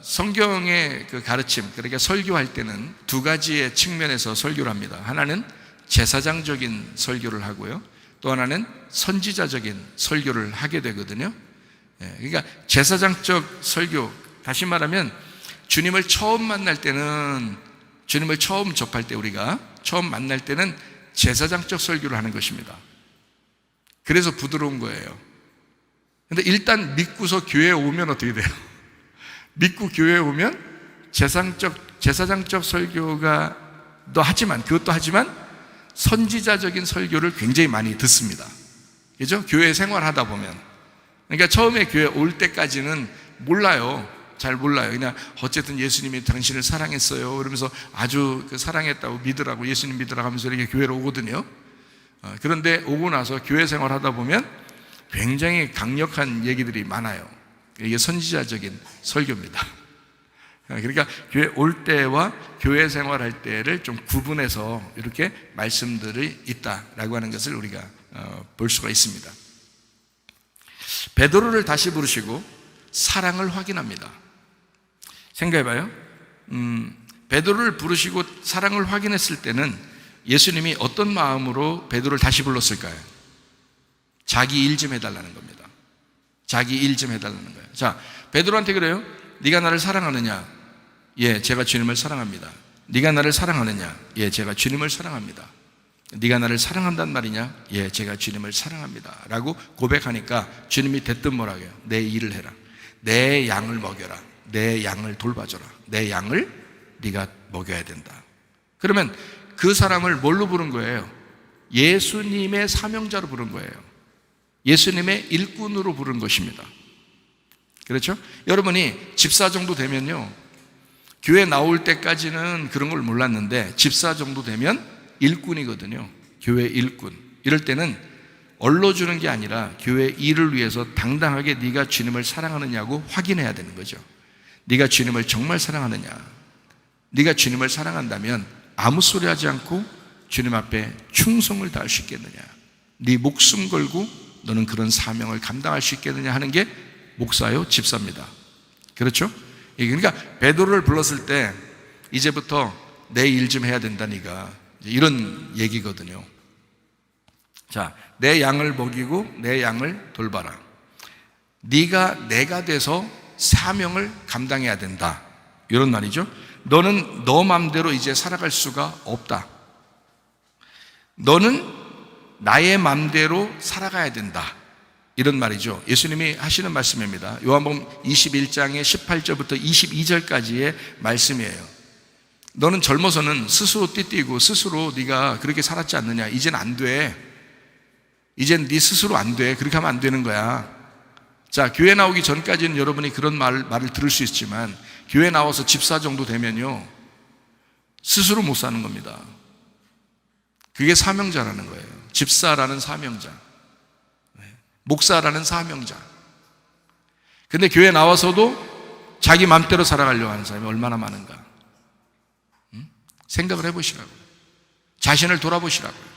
성경의 그 가르침, 그러니까 설교할 때는 두 가지의 측면에서 설교를 합니다. 하나는 제사장적인 설교를 하고요, 또 하나는 선지자적인 설교를 하게 되거든요. 그러니까 제사장적 설교, 다시 말하면 주님을 처음 만날 때는, 주님을 처음 접할 때, 우리가 처음 만날 때는 제사장적 설교를 하는 것입니다. 그래서 부드러운 거예요. 근데 일단 믿고서 교회에 오면 어떻게 돼요? 믿고 교회에 오면 제사장적 설교가 그것도 하지만 선지자적인 설교를 굉장히 많이 듣습니다. 그죠? 교회 생활하다 보면. 그러니까 처음에 교회 올 때까지는 몰라요. 잘 몰라요. 그냥 어쨌든 예수님이 당신을 사랑했어요 그러면서 아주 사랑했다고 믿으라고, 예수님 믿으라고 하면서 이렇게 교회로 오거든요. 그런데 오고 나서 교회 생활하다 보면 굉장히 강력한 얘기들이 많아요. 이게 선지자적인 설교입니다. 그러니까 교회 올 때와 교회 생활할 때를 좀 구분해서 이렇게 말씀들이 있다라고 하는 것을 우리가 볼 수가 있습니다. 베드로를 다시 부르시고 사랑을 확인합니다. 생각해봐요. 베드로를 부르시고 사랑을 확인했을 때는 예수님이 어떤 마음으로 베드로를 다시 불렀을까요? 자기 일 좀 해달라는 겁니다. 자기 일 좀 해달라는 거예요. 자, 베드로한테 그래요. 네가 나를 사랑하느냐? 예, 제가 주님을 사랑합니다. 네가 나를 사랑하느냐? 예, 제가 주님을 사랑합니다. 네가 나를 사랑한단 말이냐? 예, 제가 주님을 사랑합니다 라고 고백하니까 주님이 대뜸 뭐라고 해요? 내 일을 해라. 내 양을 먹여라. 내 양을 돌봐줘라. 내 양을 네가 먹여야 된다. 그러면 그 사람을 뭘로 부른 거예요? 예수님의 사명자로 부른 거예요. 예수님의 일꾼으로 부른 것입니다. 그렇죠? 여러분이 집사 정도 되면요, 교회 나올 때까지는 그런 걸 몰랐는데 집사 정도 되면 일꾼이거든요. 교회 일꾼. 이럴 때는 얼러주는 게 아니라 교회 일을 위해서 당당하게 네가 주님을 사랑하느냐고 확인해야 되는 거죠. 네가 주님을 정말 사랑하느냐? 네가 주님을 사랑한다면 아무 소리 하지 않고 주님 앞에 충성을 다할 수 있겠느냐? 네 목숨 걸고 너는 그런 사명을 감당할 수 있겠느냐 하는 게 목사요, 집사입니다. 그렇죠? 그러니까 베드로를 불렀을 때 이제부터 내 일 좀 해야 된다, 네가, 이런 얘기거든요. 자, 내 양을 먹이고 내 양을 돌봐라. 네가 내가 돼서 사명을 감당해야 된다, 이런 말이죠. 너는 너 맘대로 이제 살아갈 수가 없다. 너는 나의 맘대로 살아가야 된다, 이런 말이죠. 예수님이 하시는 말씀입니다. 요한복음 21장의 18절부터 22절까지의 말씀이에요. 너는 젊어서는 스스로 띠띠고 스스로 네가 그렇게 살았지 않느냐. 이젠 안 돼. 이젠 네 스스로 안 돼. 그렇게 하면 안 되는 거야. 자, 교회 나오기 전까지는 여러분이 그런 말을 들을 수 있지만 교회 나와서 집사 정도 되면요, 스스로 못 사는 겁니다. 그게 사명자라는 거예요. 집사라는 사명자, 목사라는 사명자. 근데 교회 나와서도 자기 마음대로 살아가려고 하는 사람이 얼마나 많은가. 생각을 해보시라고요. 자신을 돌아보시라고요.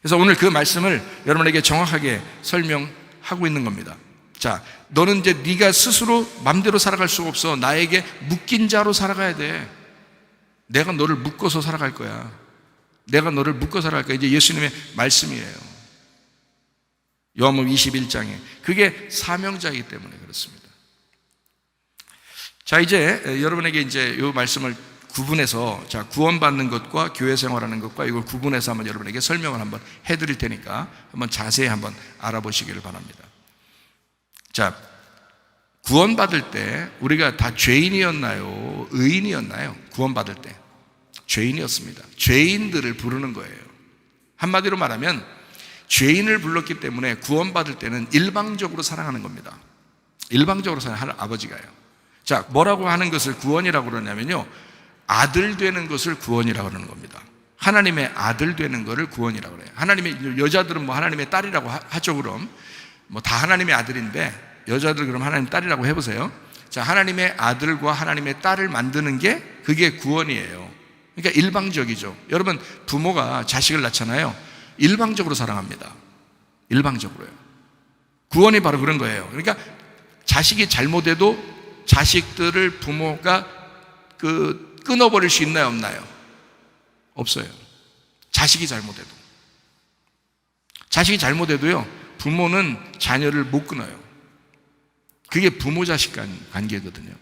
그래서 오늘 그 말씀을 여러분에게 정확하게 설명하고 있는 겁니다. 자, 너는 이제 네가 스스로 마음대로 살아갈 수가 없어. 나에게 묶인 자로 살아가야 돼. 내가 너를 묶어서 살아갈 거야. 내가 너를 묶어 살아갈 거야. 이제 예수님의 말씀이에요. 요한복음 21장에. 그게 사명자이기 때문에 그렇습니다. 자, 이제 여러분에게 이제 이 말씀을 구분해서, 자, 구원받는 것과 교회 생활하는 것과 이걸 구분해서 한번 여러분에게 설명을 한번 해드릴 테니까 한번 자세히 한번 알아보시기를 바랍니다. 자, 구원받을 때 우리가 다 죄인이었나요? 의인이었나요? 구원받을 때 죄인이었습니다. 죄인들을 부르는 거예요. 한마디로 말하면 죄인을 불렀기 때문에 구원받을 때는 일방적으로 사랑하는 겁니다. 일방적으로 사랑하는 아버지가요. 자, 뭐라고 하는 것을 구원이라고 그러냐면요, 아들 되는 것을 구원이라고 그러는 겁니다. 하나님의 아들 되는 것을 구원이라고 그래요. 하나님의, 여자들은 뭐 하나님의 딸이라고 하죠. 그럼 뭐 다 하나님의 아들인데 여자들 그럼 하나님 딸이라고 해보세요. 자, 하나님의 아들과 하나님의 딸을 만드는 게 그게 구원이에요. 그러니까 일방적이죠. 여러분, 부모가 자식을 낳잖아요. 일방적으로 사랑합니다. 일방적으로요. 구원이 바로 그런 거예요. 그러니까 자식이 잘못해도 자식들을 부모가 끊어버릴 수 있나요, 없나요? 없어요. 자식이 잘못해도. 자식이 잘못해도요, 부모는 자녀를 못 끊어요. 그게 부모 자식 관계거든요.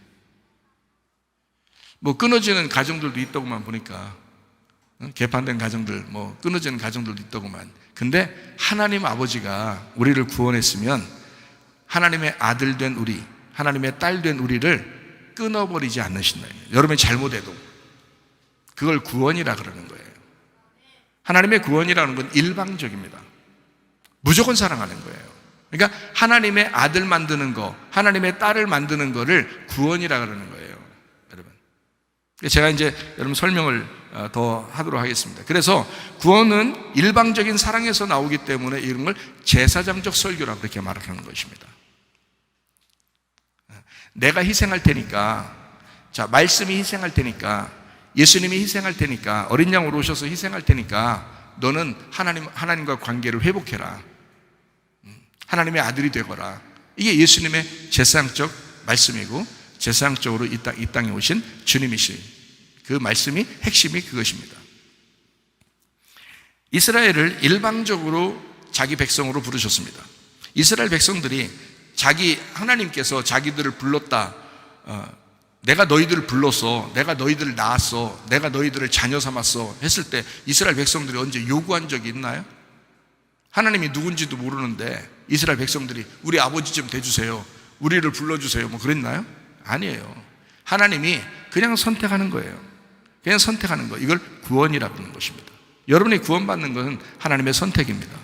뭐 끊어지는 가정들도 있다고만 보니까, 개판된 가정들, 뭐 끊어지는 가정들도 있다고만. 근데 하나님 아버지가 우리를 구원했으면 하나님의 아들 된 우리, 하나님의 딸 된 우리를 끊어버리지 않으신다. 여러분이 잘못해도 그걸 구원이라 그러는 거예요. 하나님의 구원이라는 건 일방적입니다. 무조건 사랑하는 거예요. 그러니까 하나님의 아들 만드는 거, 하나님의 딸을 만드는 거를 구원이라 그러는 거예요, 여러분. 제가 이제 여러분 설명을 더 하도록 하겠습니다. 그래서 구원은 일방적인 사랑에서 나오기 때문에 이런 걸 제사장적 설교라고 그렇게 말을 하는 것입니다. 내가 희생할 테니까, 자, 말씀이 희생할 테니까, 예수님이 희생할 테니까, 어린 양으로 오셔서 희생할 테니까 너는 하나님과 관계를 회복해라. 하나님의 아들이 되거라. 이게 예수님의 제사장적 말씀이고 제사장적으로 이 땅에 오신 주님이시, 그 말씀이 핵심이 그것입니다. 이스라엘을 일방적으로 자기 백성으로 부르셨습니다. 이스라엘 백성들이 하나님께서 자기들을 불렀다, 내가 너희들을 불렀어, 내가 너희들을 낳았어, 내가 너희들을 자녀 삼았어 했을 때 이스라엘 백성들이 언제 요구한 적이 있나요? 하나님이 누군지도 모르는데 이스라엘 백성들이 우리 아버지 좀 돼주세요, 우리를 불러주세요, 뭐 그랬나요? 아니에요. 하나님이 그냥 선택하는 거예요. 그냥 선택하는 거. 이걸 구원이라고 하는 것입니다. 여러분이 구원받는 것은 하나님의 선택입니다.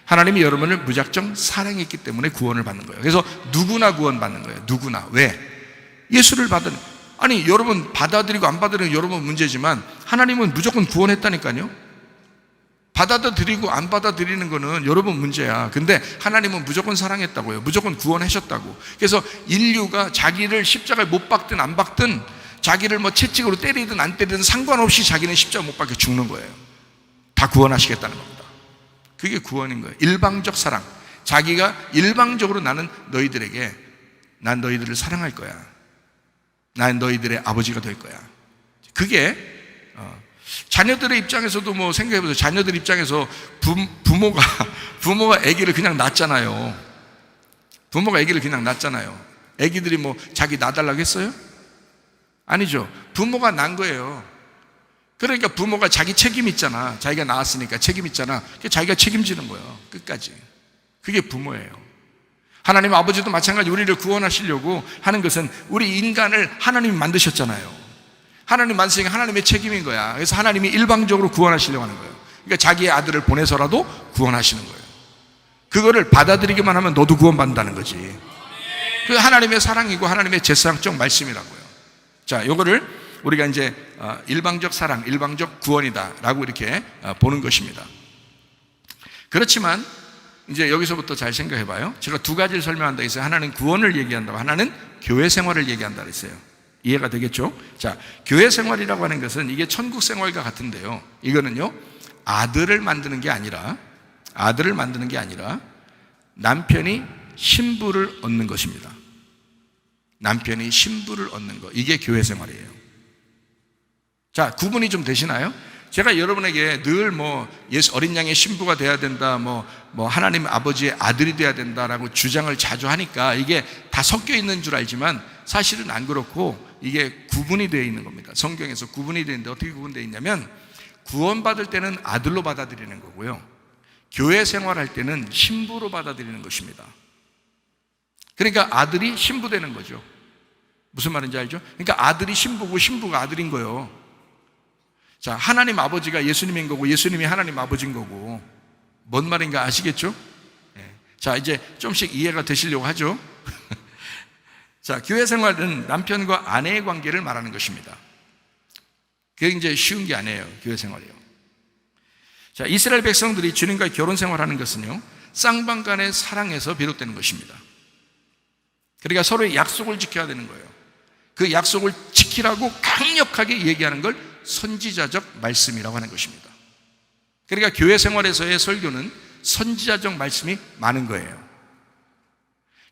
하나님이 여러분을 무작정 사랑했기 때문에 구원을 받는 거예요. 그래서 누구나 구원받는 거예요. 누구나. 왜? 예수를 아니, 여러분 받아들이고 안 받아들이는 여러분 문제지만 하나님은 무조건 구원했다니까요. 받아들이고 안 받아들이는 거는 여러분 문제야. 근데 하나님은 무조건 사랑했다고요. 무조건 구원하셨다고. 그래서 인류가 자기를 십자가에 못 박든 안 박든, 자기를 뭐 채찍으로 때리든 안 때리든 상관없이 자기는 십자가 못 박혀 죽는 거예요. 다 구원하시겠다는 겁니다. 그게 구원인 거예요. 일방적 사랑. 자기가 일방적으로 난 너희들을 사랑할 거야. 난 너희들의 아버지가 될 거야. 그게 자녀들의 입장에서도 뭐 생각해보세요. 자녀들 입장에서 부모가 아기를 그냥 낳잖아요. 부모가 아기를 그냥 낳잖아요. 아기들이 뭐 자기 낳아달라고 했어요? 아니죠. 부모가 낳은 거예요. 그러니까 부모가 자기 책임 있잖아. 자기가 낳았으니까 책임 있잖아. 자기가 책임지는 거예요. 끝까지. 그게 부모예요. 하나님 아버지도 마찬가지 우리를 구원하시려고 하는 것은 우리 인간을 하나님이 만드셨잖아요. 하나님 만드시니까 하나님의 책임인 거야. 그래서 하나님이 일방적으로 구원하시려고 하는 거예요. 그러니까 자기의 아들을 보내서라도 구원하시는 거예요. 그거를 받아들이기만 하면 너도 구원받는다는 거지. 그 하나님의 사랑이고 하나님의 제사장적 말씀이라고요. 자, 요거를 우리가 이제 일방적 사랑, 일방적 구원이다라고 이렇게 보는 것입니다. 그렇지만 이제 여기서부터 잘 생각해 봐요. 제가 두 가지를 설명한다 했어요. 하나는 구원을 얘기한다고, 하나는 교회 생활을 얘기한다 했어요. 이해가 되겠죠? 자, 교회 생활이라고 하는 것은 이게 천국 생활과 같은데요. 이거는요, 아들을 만드는 게 아니라 남편이 신부를 얻는 것입니다. 남편이 신부를 얻는 것, 이게 교회 생활이에요. 자, 구분이 좀 되시나요? 제가 여러분에게 늘 예수 어린 양의 신부가 돼야 된다, 하나님 아버지의 아들이 돼야 된다라고 주장을 자주 하니까 이게 다 섞여 있는 줄 알지만 사실은 안 그렇고 이게 구분이 되어 있는 겁니다. 성경에서 구분이 되는데 어떻게 구분되어 있냐면, 구원받을 때는 아들로 받아들이는 거고요, 교회 생활할 때는 신부로 받아들이는 것입니다. 그러니까 아들이 신부 되는 거죠. 무슨 말인지 알죠? 그러니까 아들이 신부고 신부가 아들인 거예요. 자, 하나님 아버지가 예수님인 거고 예수님이 하나님 아버지인 거고, 뭔 말인가 아시겠죠? 네. 자, 이제 좀씩 이해가 되시려고 하죠. 자, 교회 생활은 남편과 아내의 관계를 말하는 것입니다. 그게 이제 쉬운 게 아니에요. 교회 생활이요. 자, 이스라엘 백성들이 주님과의 결혼 생활하는 것은요, 쌍방간의 사랑에서 비롯되는 것입니다. 그러니까 서로의 약속을 지켜야 되는 거예요. 그 약속을 지키라고 강력하게 얘기하는 걸 선지자적 말씀이라고 하는 것입니다. 그러니까 교회 생활에서의 설교는 선지자적 말씀이 많은 거예요.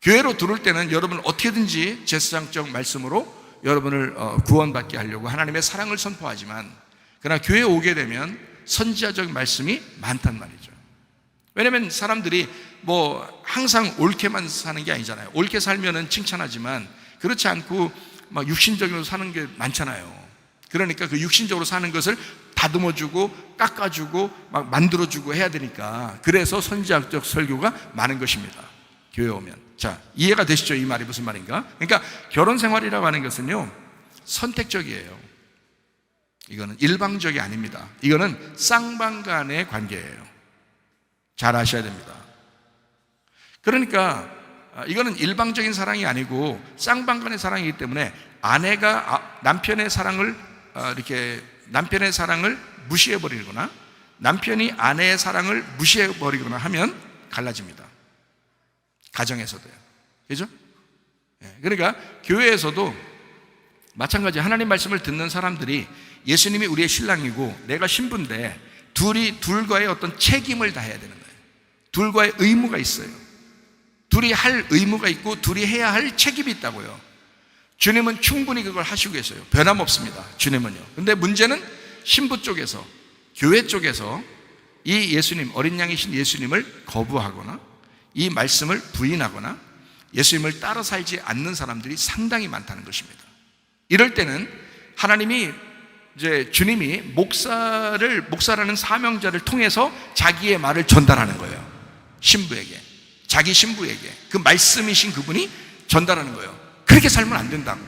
교회로 들어올 때는 여러분 어떻게든지 제사장적 말씀으로 여러분을 구원받게 하려고 하나님의 사랑을 선포하지만, 그러나 교회에 오게 되면 선지자적 말씀이 많단 말이죠. 왜냐하면 사람들이 항상 옳게만 사는 게 아니잖아요. 옳게 살면은 칭찬하지만 그렇지 않고 막 육신적으로 사는 게 많잖아요. 그러니까 그 육신적으로 사는 것을 다듬어주고 깎아주고 막 만들어주고 해야 되니까, 그래서 선지자적 설교가 많은 것입니다. 교회 오면. 자, 이해가 되시죠? 이 말이 무슨 말인가? 그러니까 결혼 생활이라고 하는 것은요, 선택적이에요. 이거는 일방적이 아닙니다. 이거는 쌍방간의 관계예요. 잘 아셔야 됩니다. 그러니까 이거는 일방적인 사랑이 아니고 쌍방간의 사랑이기 때문에 아내가 남편의 사랑을 무시해버리거나 남편이 아내의 사랑을 무시해버리거나 하면 갈라집니다. 가정에서도요. 그죠? 그러니까 교회에서도 마찬가지, 하나님 말씀을 듣는 사람들이 예수님이 우리의 신랑이고 내가 신부인데 둘과의 어떤 책임을 다해야 되는 거예요. 둘과의 의무가 있어요. 둘이 할 의무가 있고 둘이 해야 할 책임이 있다고요. 주님은 충분히 그걸 하시고 계세요. 변함없습니다. 주님은요. 근데 문제는 신부 쪽에서, 교회 쪽에서 이 예수님, 어린 양이신 예수님을 거부하거나 이 말씀을 부인하거나 예수님을 따라 살지 않는 사람들이 상당히 많다는 것입니다. 이럴 때는 하나님이 주님이 목사라는 사명자를 통해서 자기의 말을 전달하는 거예요. 신부에게, 자기 신부에게 그 말씀이신 그분이 전달하는 거예요. 그렇게 살면 안 된다고,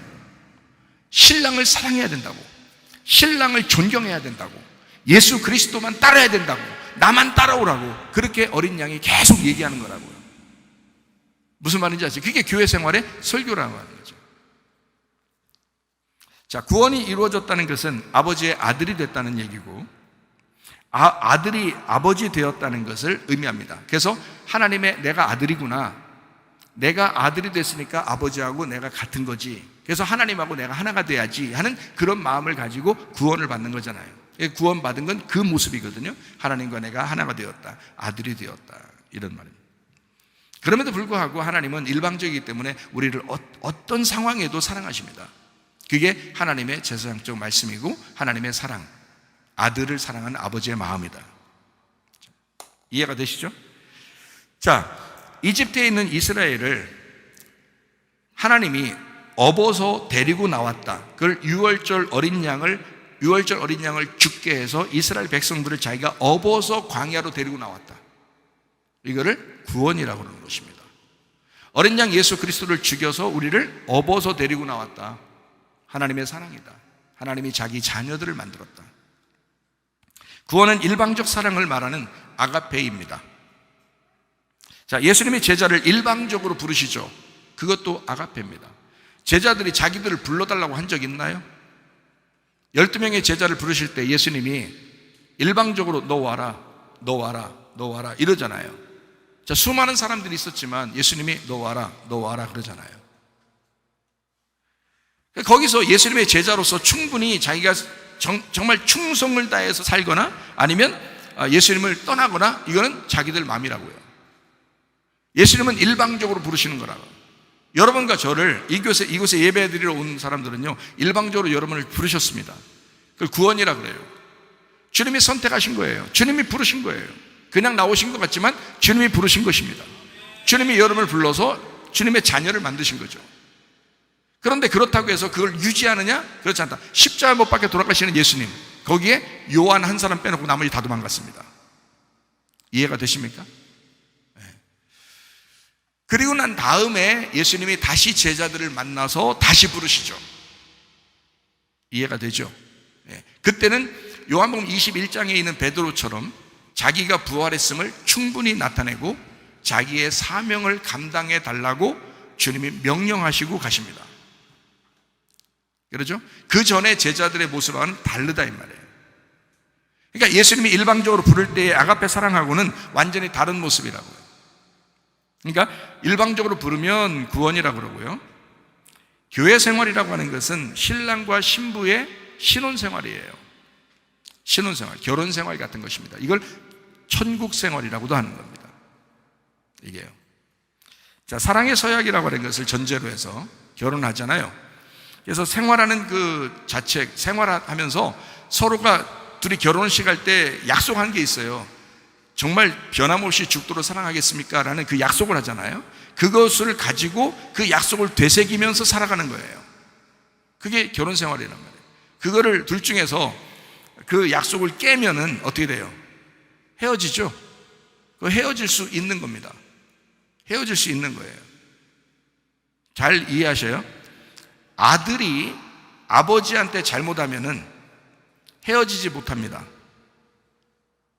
신랑을 사랑해야 된다고, 신랑을 존경해야 된다고, 예수 그리스도만 따라야 된다고, 나만 따라오라고, 그렇게 어린 양이 계속 얘기하는 거라고요. 무슨 말인지 아시죠? 그게 교회 생활의 설교라고 하는 거죠. 자, 구원이 이루어졌다는 것은 아버지의 아들이 됐다는 얘기고, 아들이 아버지 되었다는 것을 의미합니다. 그래서 하나님의 내가 아들이구나, 내가 아들이 됐으니까 아버지하고 내가 같은 거지, 그래서 하나님하고 내가 하나가 돼야지 하는 그런 마음을 가지고 구원을 받는 거잖아요. 구원받은 건 그 모습이거든요. 하나님과 내가 하나가 되었다, 아들이 되었다, 이런 말입니다. 그럼에도 불구하고 하나님은 일방적이기 때문에 우리를 어떤 상황에도 사랑하십니다. 그게 하나님의 제사장적 말씀이고 하나님의 사랑, 아들을 사랑하는 아버지의 마음이다. 이해가 되시죠? 자, 이집트에 있는 이스라엘을 하나님이 업어서 데리고 나왔다. 그걸 유월절 어린 양을 죽게 해서 이스라엘 백성들을 자기가 업어서 광야로 데리고 나왔다. 이거를 구원이라고 하는 것입니다. 어린 양 예수 그리스도를 죽여서 우리를 업어서 데리고 나왔다. 하나님의 사랑이다. 하나님이 자기 자녀들을 만들었다. 구원은 일방적 사랑을 말하는 아가페입니다. 자, 예수님이 제자를 일방적으로 부르시죠. 그것도 아가페입니다. 제자들이 자기들을 불러달라고 한 적 있나요? 12명의 제자를 부르실 때 예수님이 일방적으로 너 와라, 너 와라, 너 와라 이러잖아요. 자, 수많은 사람들이 있었지만 예수님이 너 와라, 너 와라 그러잖아요. 거기서 예수님의 제자로서 충분히 자기가 정말 충성을 다해서 살거나 아니면 예수님을 떠나거나 이거는 자기들 마음이라고요. 예수님은 일방적으로 부르시는 거라고. 여러분과 저를 이곳에 예배드리러 온 사람들은요, 일방적으로 여러분을 부르셨습니다. 그걸 구원이라 그래요. 주님이 선택하신 거예요. 주님이 부르신 거예요. 그냥 나오신 것 같지만 주님이 부르신 것입니다. 주님이 여러분을 불러서 주님의 자녀를 만드신 거죠. 그런데 그렇다고 해서 그걸 유지하느냐? 그렇지 않다. 십자가 못 박혀 돌아가시는 예수님, 거기에 요한 한 사람 빼놓고 나머지 다 도망갔습니다. 이해가 되십니까? 네. 그리고 난 다음에 예수님이 다시 제자들을 만나서 다시 부르시죠. 이해가 되죠? 네. 그때는 요한복음 21장에 있는 베드로처럼 자기가 부활했음을 충분히 나타내고 자기의 사명을 감당해 달라고 주님이 명령하시고 가십니다. 그렇죠? 그 전에 제자들의 모습과는 다르다 이 말이에요. 그러니까 예수님이 일방적으로 부를 때의 아가페 사랑하고는 완전히 다른 모습이라고요. 그러니까 일방적으로 부르면 구원이라고 그러고요. 교회 생활이라고 하는 것은 신랑과 신부의 신혼생활이에요. 신혼생활, 결혼생활 같은 것입니다. 이걸 천국생활이라고도 하는 겁니다. 이게요. 자, 사랑의 서약이라고 하는 것을 전제로 해서 결혼하잖아요. 그래서 생활하는 그 자책, 생활하면서 서로가 둘이 결혼식 할 때 약속한 게 있어요. 정말 변함없이 죽도록 사랑하겠습니까? 라는 그 약속을 하잖아요. 그것을 가지고 그 약속을 되새기면서 살아가는 거예요. 그게 결혼 생활이란 말이에요. 그거를 둘 중에서 그 약속을 깨면은 어떻게 돼요? 헤어지죠. 헤어질 수 있는 겁니다. 헤어질 수 있는 거예요. 잘 이해하셔요? 아들이 아버지한테 잘못하면은 헤어지지 못합니다.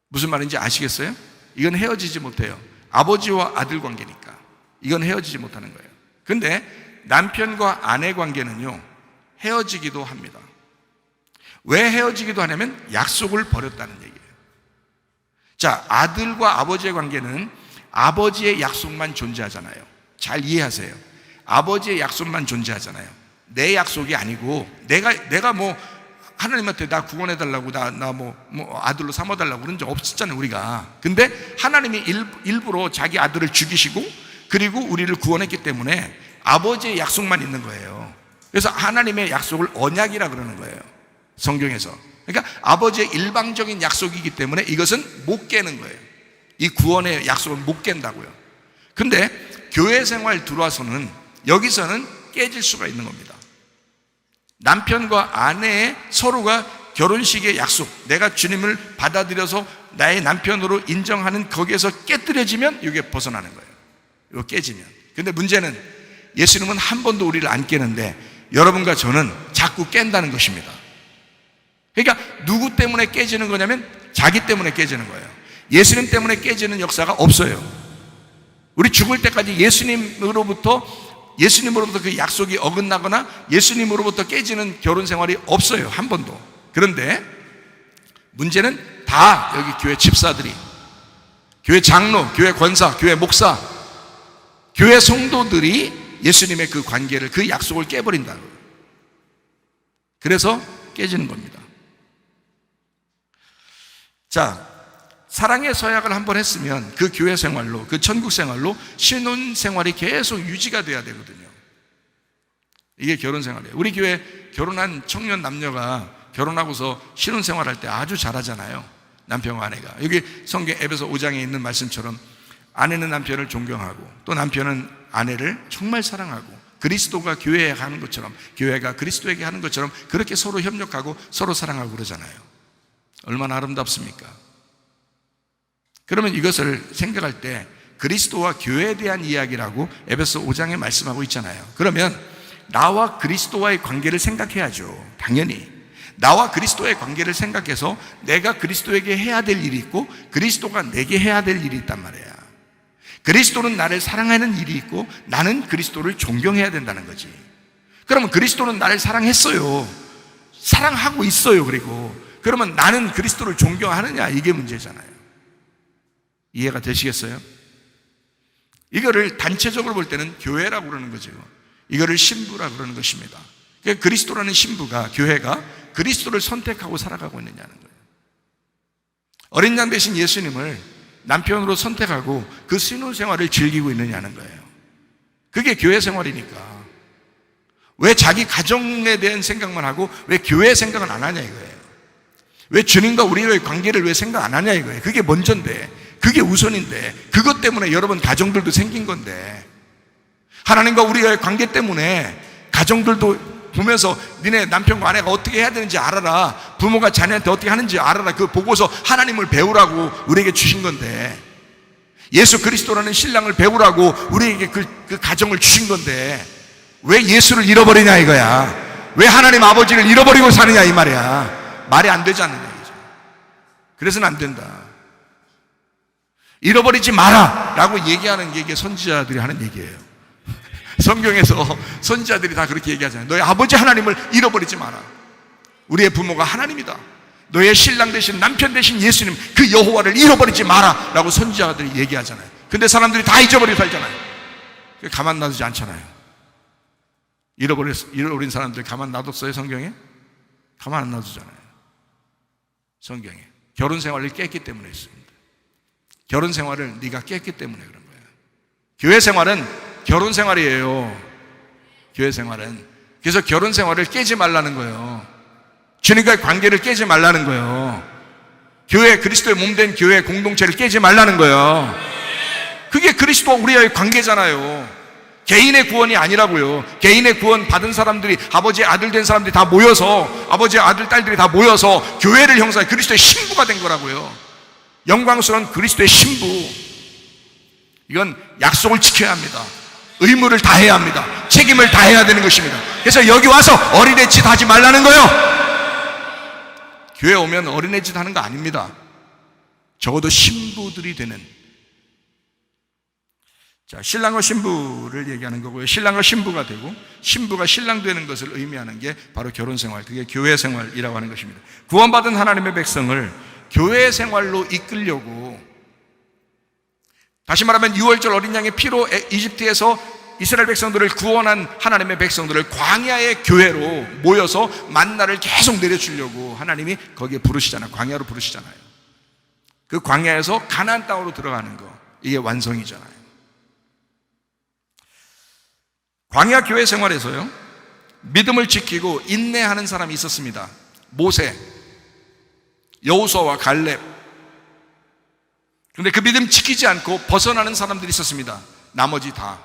무슨 말인지 아시겠어요? 이건 헤어지지 못해요. 아버지와 아들 관계니까. 이건 헤어지지 못하는 거예요. 근데 남편과 아내 관계는요, 헤어지기도 합니다. 왜 헤어지기도 하냐면 약속을 버렸다는 얘기예요. 자, 아들과 아버지의 관계는 아버지의 약속만 존재하잖아요. 잘 이해하세요. 아버지의 약속만 존재하잖아요. 내 약속이 아니고 내가 뭐 하나님한테 나 구원해달라고 나 아들로 삼아달라고 그런 적 없었잖아요, 우리가. 근데 하나님이 일부러 자기 아들을 죽이시고 그리고 우리를 구원했기 때문에 아버지의 약속만 있는 거예요. 그래서 하나님의 약속을 언약이라 그러는 거예요, 성경에서. 그러니까 아버지의 일방적인 약속이기 때문에 이것은 못 깨는 거예요. 이 구원의 약속을 못 깬다고요. 근데 교회 생활 들어와서는 여기서는 깨질 수가 있는 겁니다. 남편과 아내의 서로가 결혼식의 약속, 내가 주님을 받아들여서 나의 남편으로 인정하는 거기에서 깨뜨려지면 이게 벗어나는 거예요. 이거 깨지면. 근데 문제는 예수님은 한 번도 우리를 안 깨는데 여러분과 저는 자꾸 깬다는 것입니다. 그러니까 누구 때문에 깨지는 거냐면 자기 때문에 깨지는 거예요. 예수님 때문에 깨지는 역사가 없어요. 우리 죽을 때까지 예수님으로부터 그 약속이 어긋나거나 예수님으로부터 깨지는 결혼 생활이 없어요, 한 번도. 그런데 문제는 다 여기 교회 집사들이, 교회 장로, 교회 권사, 교회 목사, 교회 성도들이 예수님의 그 관계를, 그 약속을 깨버린다는 거예요. 그래서 깨지는 겁니다. 자, 사랑의 서약을 한번 했으면 그 교회 생활로, 그 천국 생활로 신혼 생활이 계속 유지가 돼야 되거든요. 이게 결혼 생활이에요. 우리 교회 결혼한 청년 남녀가 결혼하고서 신혼 생활할 때 아주 잘하잖아요, 남편과 아내가. 여기 성경 에베소 5장에 있는 말씀처럼 아내는 남편을 존경하고 또 남편은 아내를 정말 사랑하고 그리스도가 교회에 하는 것처럼, 교회가 그리스도에게 하는 것처럼 그렇게 서로 협력하고 서로 사랑하고 그러잖아요. 얼마나 아름답습니까? 그러면 이것을 생각할 때 그리스도와 교회에 대한 이야기라고 에베소 5장에 말씀하고 있잖아요. 그러면 나와 그리스도와의 관계를 생각해야죠, 당연히. 나와 그리스도의 관계를 생각해서 내가 그리스도에게 해야 될 일이 있고 그리스도가 내게 해야 될 일이 있단 말이야. 그리스도는 나를 사랑하는 일이 있고 나는 그리스도를 존경해야 된다는 거지. 그러면 그리스도는 나를 사랑했어요. 사랑하고 있어요. 그러면 나는 그리스도를 존경하느냐, 이게 문제잖아요. 이해가 되시겠어요? 이거를 단체적으로 볼 때는 교회라고 그러는 거죠. 이거를 신부라고 그러는 것입니다. 그러니까 그리스도라는 신부가, 교회가 그리스도를 선택하고 살아가고 있느냐는 거예요. 어린 양 대신 예수님을 남편으로 선택하고 그 신혼생활을 즐기고 있느냐는 거예요. 그게 교회 생활이니까. 왜 자기 가정에 대한 생각만 하고 왜 교회 생각은 안 하냐 이거예요. 왜 주님과 우리의 관계를 왜 생각 안 하냐 이거예요. 그게 먼저인데, 그게 우선인데, 그것 때문에 여러분 가정들도 생긴 건데, 하나님과 우리의 관계 때문에 가정들도 보면서 니네 남편과 아내가 어떻게 해야 되는지 알아라, 부모가 자녀한테 어떻게 하는지 알아라, 그거 보고서 하나님을 배우라고 우리에게 주신 건데, 예수 그리스도라는 신랑을 배우라고 우리에게 그 가정을 주신 건데 왜 예수를 잃어버리냐 이거야. 왜 하나님 아버지를 잃어버리고 사느냐 이 말이야. 말이 안 되지 않느냐 이거죠. 그래서는 안 된다. 잃어버리지 마라 라고 얘기하는 게 이게 선지자들이 하는 얘기예요. 성경에서 선지자들이 다 그렇게 얘기하잖아요. 너의 아버지 하나님을 잃어버리지 마라. 우리의 부모가 하나님이다. 너의 신랑 대신 남편 대신 예수님 그 여호와를 잃어버리지 마라 라고 선지자들이 얘기하잖아요. 근데 사람들이 다 잊어버리고 살잖아요. 가만 놔두지 않잖아요. 잃어버린 사람들 가만 놔뒀어요 성경에? 가만 안 놔두잖아요. 성경에 결혼 생활을 깼기 때문에 있습니다. 결혼 생활을 네가 깼기 때문에 그런 거예요. 교회 생활은 결혼 생활이에요. 교회 생활은. 그래서 결혼 생활을 깨지 말라는 거예요. 주님과의 관계를 깨지 말라는 거예요. 교회, 그리스도의 몸된 교회 공동체를 깨지 말라는 거예요. 그게 그리스도와 우리의 관계잖아요. 개인의 구원이 아니라고요. 개인의 구원 받은 사람들이, 아버지의 아들 된 사람들이 다 모여서, 아버지의 아들, 딸들이 다 모여서 교회를 형성해 그리스도의 신부가 된 거라고요. 영광스러운 그리스도의 신부. 이건 약속을 지켜야 합니다. 의무를 다해야 합니다. 책임을 다해야 되는 것입니다. 그래서 여기 와서 어린애 짓 하지 말라는 거예요. 교회 오면 어린애 짓 하는 거 아닙니다. 적어도 신부들이 되는. 자, 신랑과 신부를 얘기하는 거고요. 신랑과 신부가 되고 신부가 신랑 되는 것을 의미하는 게 바로 결혼 생활, 그게 교회 생활이라고 하는 것입니다. 구원받은 하나님의 백성을 교회 생활로 이끌려고, 다시 말하면 6월절 어린 양의 피로 이집트에서 이스라엘 백성들을 구원한 하나님의 백성들을 광야의 교회로 모여서 만나를 계속 내려주려고 하나님이 거기에 부르시잖아요. 광야로 부르시잖아요. 그 광야에서 가나안 땅으로 들어가는 거, 이게 완성이잖아요. 광야 교회 생활에서요, 믿음을 지키고 인내하는 사람이 있었습니다. 모세, 여호수아와 갈렙. 그런데 그 믿음 지키지 않고 벗어나는 사람들이 있었습니다. 나머지 다.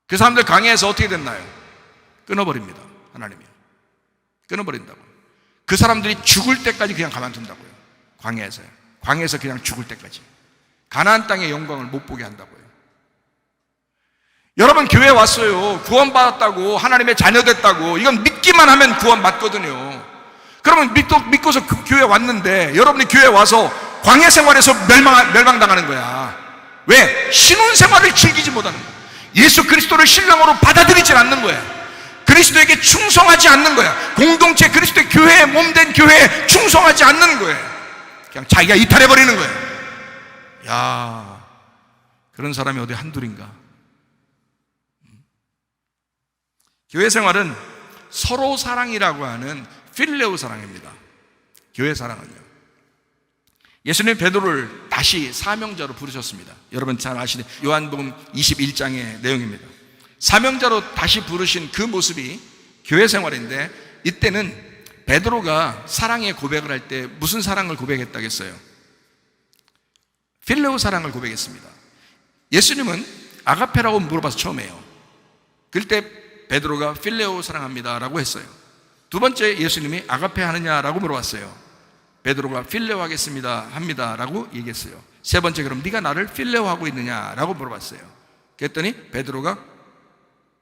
그 사람들 광야에서 어떻게 됐나요? 끊어버립니다. 하나님이요. 끊어버린다고요. 그 사람들이 죽을 때까지 그냥 가만둔다고요. 광야에서요. 광야에서 그냥 죽을 때까지. 가나안 땅의 영광을 못 보게 한다고요. 여러분 교회 왔어요. 구원받았다고, 하나님의 자녀 됐다고, 이건 믿기만 하면 구원받거든요. 그러면 믿고서 그 교회 왔는데 여러분이 교회 와서 광야 생활에서 멸망당하는 거야. 왜? 신혼생활을 즐기지 못하는 거야. 예수 그리스도를 신랑으로 받아들이지 않는 거야. 그리스도에게 충성하지 않는 거야. 공동체 그리스도의 교회에 몸된 교회에 충성하지 않는 거야. 그냥 자기가 이탈해버리는 거야. 야, 그런 사람이 어디 한둘인가. 교회 생활은 서로 사랑이라고 하는 필레오 사랑입니다. 교회 사랑은요. 예수님 베드로를 다시 사명자로 부르셨습니다. 여러분 잘 아시는 요한복음 21장의 내용입니다. 사명자로 다시 부르신 그 모습이 교회 생활인데, 이때는 베드로가 사랑의 고백을 할 때 무슨 사랑을 고백했다겠어요? 필레오 사랑을 고백했습니다. 예수님은 아가페라고 물어봐서 처음 해요. 그때 베드로가 필레오 사랑합니다 라고 했어요. 두 번째 예수님이 아가페 하느냐라고 물어봤어요. 베드로가 필레오 하겠습니다 합니다 라고 얘기했어요. 세 번째, 그럼 네가 나를 필레오 하고 있느냐라고 물어봤어요. 그랬더니 베드로가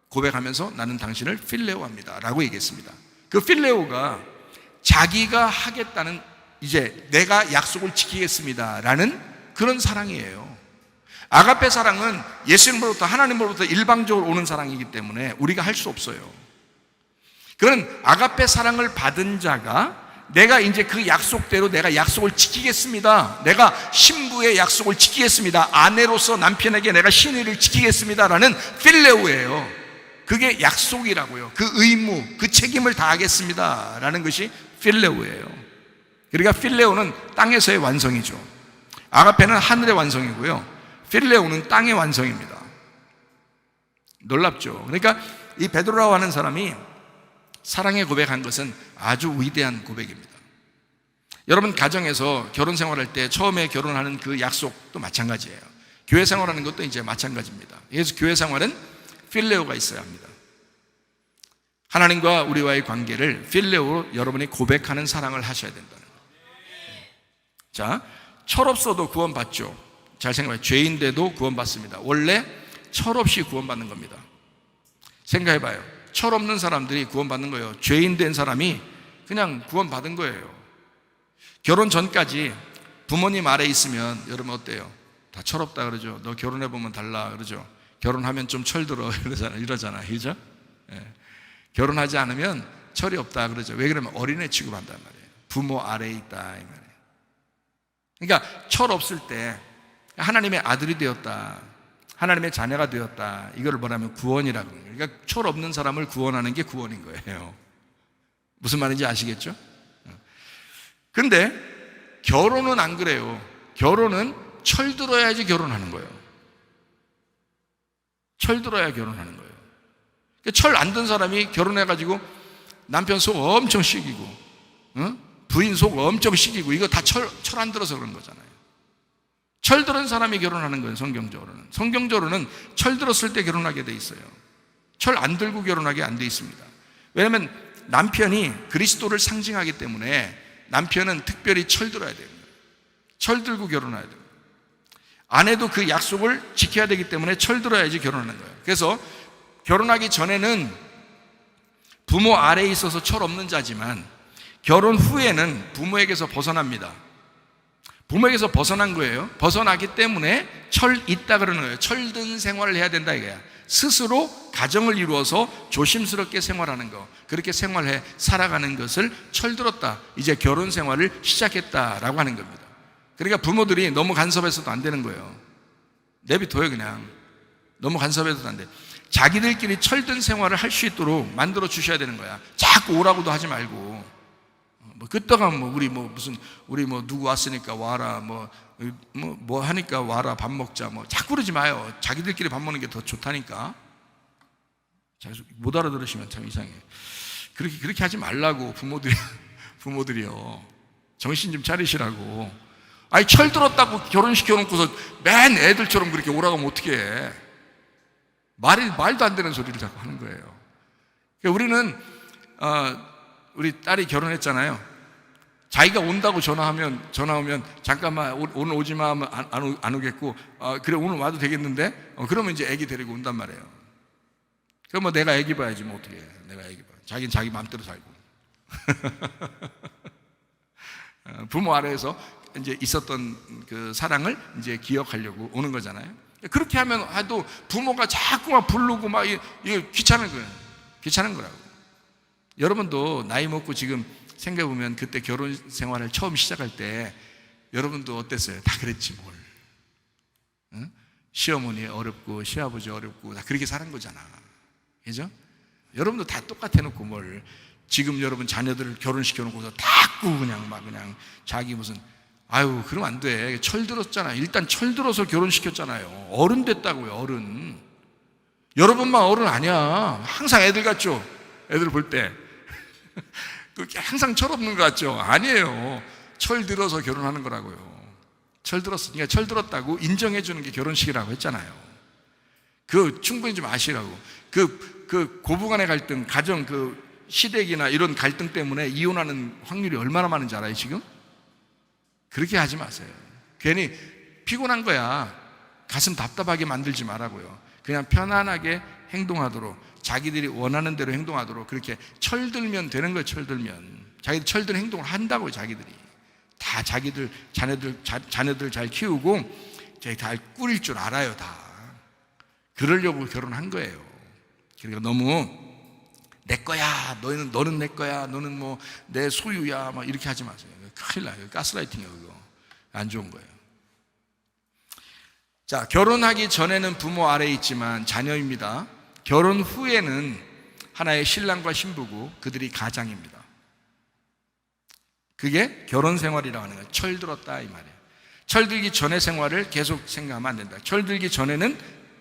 고백하면서 나는 당신을 필레오 합니다 라고 얘기했습니다. 그 필레오가 자기가 하겠다는, 이제 내가 약속을 지키겠습니다 라는 그런 사랑이에요. 아가페 사랑은 예수님으로부터, 하나님으로부터 일방적으로 오는 사랑이기 때문에 우리가 할 수 없어요. 그런 아가페 사랑을 받은 자가 내가 이제 그 약속대로 내가 약속을 지키겠습니다, 내가 신부의 약속을 지키겠습니다, 아내로서 남편에게 내가 신의를 지키겠습니다 라는 필레오예요. 그게 약속이라고요. 그 의무, 그 책임을 다하겠습니다 라는 것이 필레오예요. 그러니까 필레오는 땅에서의 완성이죠. 아가페는 하늘의 완성이고요, 필레오는 땅의 완성입니다. 놀랍죠. 그러니까 이 베드로라고 하는 사람이 사랑의 고백한 것은 아주 위대한 고백입니다. 여러분, 가정에서 결혼 생활할 때 처음에 결혼하는 그 약속도 마찬가지예요. 교회 생활하는 것도 이제 마찬가지입니다. 그래서 교회 생활은 필레오가 있어야 합니다. 하나님과 우리와의 관계를 필레오로 여러분이 고백하는 사랑을 하셔야 된다는 거예요. 자, 철없어도 구원받죠. 잘 생각해봐요. 죄인돼도 구원받습니다. 원래 철없이 구원받는 겁니다. 생각해봐요. 철없는 사람들이 구원받는 거예요. 죄인된 사람이 그냥 구원받은 거예요. 결혼 전까지 부모님 아래 있으면 여러분 어때요? 다 철없다 그러죠. 너 결혼해보면 달라 그러죠. 결혼하면 좀 철들어 이러잖아. 그죠? 예. 결혼하지 않으면 철이 없다 그러죠. 왜 그러면 어린애 취급한단 말이에요. 부모 아래에 있다 이 말이에요. 그러니까 철 없을 때 하나님의 아들이 되었다, 하나님의 자녀가 되었다, 이거를 뭐라면 구원이라고 해요. 그러니까 철 없는 사람을 구원하는 게 구원인 거예요. 무슨 말인지 아시겠죠? 근데 결혼은 안 그래요. 결혼은 철들어야지 결혼하는 거예요. 철들어야 결혼하는 거예요. 철 안 든 사람이 결혼해가지고 남편 속 엄청 시기고, 부인 속 엄청 시기고, 이거 다 철 안 들어서 그런 거잖아요. 철 들은 사람이 결혼하는 거예요. 성경적으로는. 성경적으로는 철 들었을 때 결혼하게 돼 있어요. 철 안 들고 결혼하게 안 돼 있습니다. 왜냐하면 남편이 그리스도를 상징하기 때문에 남편은 특별히 철 들어야 됩니다. 철 들고 결혼해야 됩니다. 아내도 그 약속을 지켜야 되기 때문에 철 들어야지 결혼하는 거예요. 그래서 결혼하기 전에는 부모 아래에 있어서 철 없는 자지만 결혼 후에는 부모에게서 벗어납니다. 부모에게서 벗어난 거예요. 벗어나기 때문에 철 있다 그러는 거예요. 철든 생활을 해야 된다 이거야. 스스로 가정을 이루어서 조심스럽게 생활하는 거, 그렇게 생활해 살아가는 것을 철들었다, 이제 결혼 생활을 시작했다라고 하는 겁니다. 그러니까 부모들이 너무 간섭해서도 안 되는 거예요. 내비둬요. 그냥 너무 간섭해서도 안 돼. 자기들끼리 철든 생활을 할 수 있도록 만들어 주셔야 되는 거야. 자꾸 오라고도 하지 말고, 뭐 그때가 우리 누구 왔으니까 와라, 뭐 하니까 와라, 밥 먹자, 자꾸 그러지 마요. 자기들끼리 밥 먹는 게 더 좋다니까. 못 알아들으시면 참 이상해. 그렇게 하지 말라고 부모들이요. 정신 좀 차리시라고. 아니, 철 들었다고 결혼시켜 놓고서 맨 애들처럼 그렇게 오라고 하면 어떻게 해? 말도 안 되는 소리를 자꾸 하는 거예요. 그러니까 우리는 우리 딸이 결혼했잖아요. 자기가 온다고 전화 오면 잠깐만 오늘 오지 마 하면 안 오겠고, 그래 오늘 와도 되겠는데, 그러면 이제 애기 데리고 온단 말이에요. 그럼 뭐 내가 애기 봐야지 뭐 어떻게 해. 내가 애기 봐. 자기는 자기 마음대로 살고. 부모 아래에서 이제 있었던 그 사랑을 이제 기억하려고 오는 거잖아요. 그렇게 하면 해도 부모가 자꾸만 부르고 막 이거 귀찮은 거예요. 귀찮은 거라고. 여러분도 나이 먹고 지금 생각해보면 그때 결혼 생활을 처음 시작할 때 여러분도 어땠어요? 다 그랬지 뭘. 응? 시어머니 어렵고 시아버지 어렵고 다 그렇게 사는 거잖아. 그죠? 여러분도 다 똑같아 놓고 뭘. 지금 여러분 자녀들을 결혼시켜 놓고서 자꾸 그냥 자기 무슨, 아유 그러면 안 돼. 철 들었잖아. 일단 철 들어서 결혼시켰잖아요. 어른 됐다고요. 어른. 여러분만 어른 아니야. 항상 애들 같죠? 애들 볼 때 항상 철없는 것 같죠? 아니에요. 철 들어서 결혼하는 거라고요. 철 들었으니까 철 들었다고 인정해 주는 게 결혼식이라고 했잖아요. 그 충분히 좀 아시라고. 그 고부간의 갈등, 가정 그 시댁이나 이런 갈등 때문에 이혼하는 확률이 얼마나 많은지 알아요 지금? 그렇게 하지 마세요. 괜히 피곤한 거야 가슴 답답하게 만들지 말라고요. 그냥 편안하게 행동하도록, 자기들이 원하는 대로 행동하도록 그렇게 철들면 되는 거예요. 철들면 자기들 철든 행동을 한다고요. 자기들이 다 자기들 자녀들 잘 키우고 잘 꾸릴 줄 알아요. 다 그러려고 결혼한 거예요. 그러니까 너무 내 거야, 너는 내 거야, 너는 뭐 내 소유야, 막 이렇게 하지 마세요. 큰일 나요. 가스라이팅이에요. 그거 안 좋은 거예요. 자, 결혼하기 전에는 부모 아래에 있지만 자녀입니다. 결혼 후에는 하나의 신랑과 신부고 그들이 가장입니다. 그게 결혼 생활이라고 하는 거예요. 철들었다 이 말이에요. 철들기 전의 생활을 계속 생각하면 안 된다. 철들기 전에는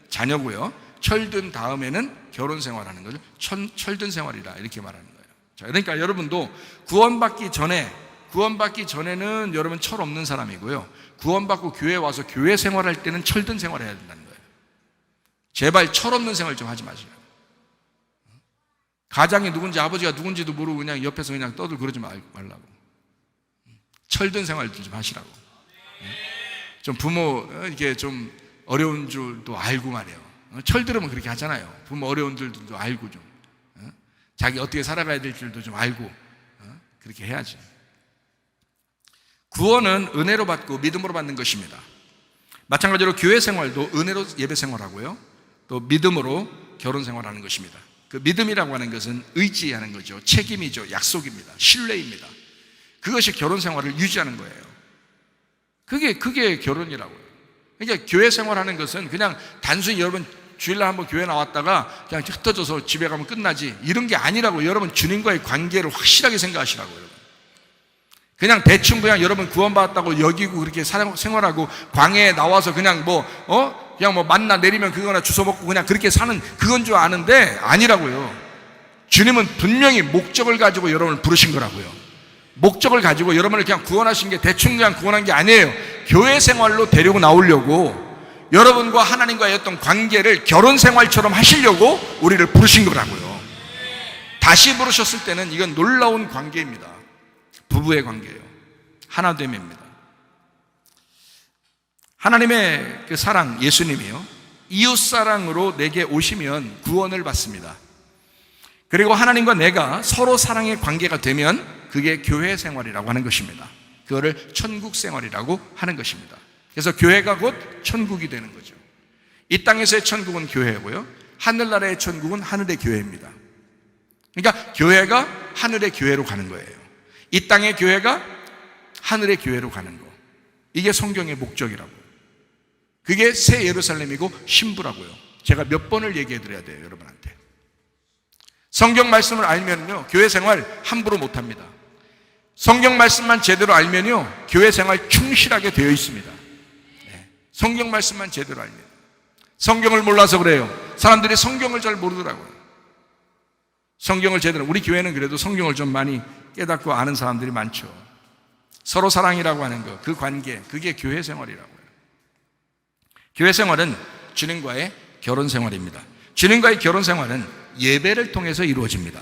자녀고요, 철든 다음에는 결혼 생활하는 거죠. 철든 생활이라 이렇게 말하는 거예요. 자, 그러니까 여러분도 구원받기 전에는 여러분 철 없는 사람이고요, 구원받고 교회에 와서 교회 생활할 때는 철든 생활해야 된다는 거예요. 제발 철 없는 생활 좀 하지 마시고, 가장이 누군지 아버지가 누군지도 모르고 그냥 옆에서 그냥 떠들고 그러지 말라고. 철든 생활들 좀 하시라고. 좀 부모 이렇게 좀 어려운 줄도 알고 말이에요. 철들으면 그렇게 하잖아요. 부모 어려운 줄도 알고 좀 자기 어떻게 살아가야 될 줄도 좀 알고 그렇게 해야지. 구원은 은혜로 받고 믿음으로 받는 것입니다. 마찬가지로 교회 생활도 은혜로 예배 생활하고요, 또 믿음으로 결혼 생활하는 것입니다. 그 믿음이라고 하는 것은 의지하는 거죠. 책임이죠. 약속입니다. 신뢰입니다. 그것이 결혼 생활을 유지하는 거예요. 그게 결혼이라고요. 그러니까 교회 생활하는 것은 그냥 단순히 여러분 주일날 한번 교회 나왔다가 그냥 흩어져서 집에 가면 끝나지, 이런 게 아니라고. 여러분 주님과의 관계를 확실하게 생각하시라고. 여러분 그냥 대충 그냥 여러분 구원받았다고 여기고 그렇게 생활하고 광야에 나와서 그냥 그냥 뭐 만나 내리면 그거나 주워 먹고 그냥 그렇게 사는 그건 줄 아는데 아니라고요. 주님은 분명히 목적을 가지고 여러분을 부르신 거라고요. 목적을 가지고 여러분을 그냥 구원하신 게 대충 그냥 구원한 게 아니에요. 교회 생활로 데리고 나오려고, 여러분과 하나님과의 어떤 관계를 결혼 생활처럼 하시려고 우리를 부르신 거라고요. 다시 부르셨을 때는 이건 놀라운 관계입니다. 부부의 관계예요. 하나됨입니다. 하나님의 그 사랑, 예수님이요, 이웃사랑으로 내게 오시면 구원을 받습니다. 그리고 하나님과 내가 서로 사랑의 관계가 되면 그게 교회 생활이라고 하는 것입니다. 그거를 천국 생활이라고 하는 것입니다. 그래서 교회가 곧 천국이 되는 거죠. 이 땅에서의 천국은 교회고요, 하늘나라의 천국은 하늘의 교회입니다. 그러니까 교회가 하늘의 교회로 가는 거예요. 이 땅의 교회가 하늘의 교회로 가는 거, 이게 성경의 목적이라고요. 그게 새 예루살렘이고 신부라고요. 제가 몇 번을 얘기해 드려야 돼요, 여러분한테. 성경 말씀을 알면요, 교회 생활 함부로 못합니다. 성경 말씀만 제대로 알면요, 교회 생활 충실하게 되어 있습니다. 성경 말씀만 제대로 알면. 성경을 몰라서 그래요. 사람들이 성경을 잘 모르더라고요. 성경을 제대로, 우리 교회는 그래도 성경을 좀 많이 깨닫고 아는 사람들이 많죠. 서로 사랑이라고 하는 것, 그 관계, 그게 교회 생활이라고요. 교회 생활은 주님과의 결혼 생활입니다. 주님과의 결혼 생활은 예배를 통해서 이루어집니다.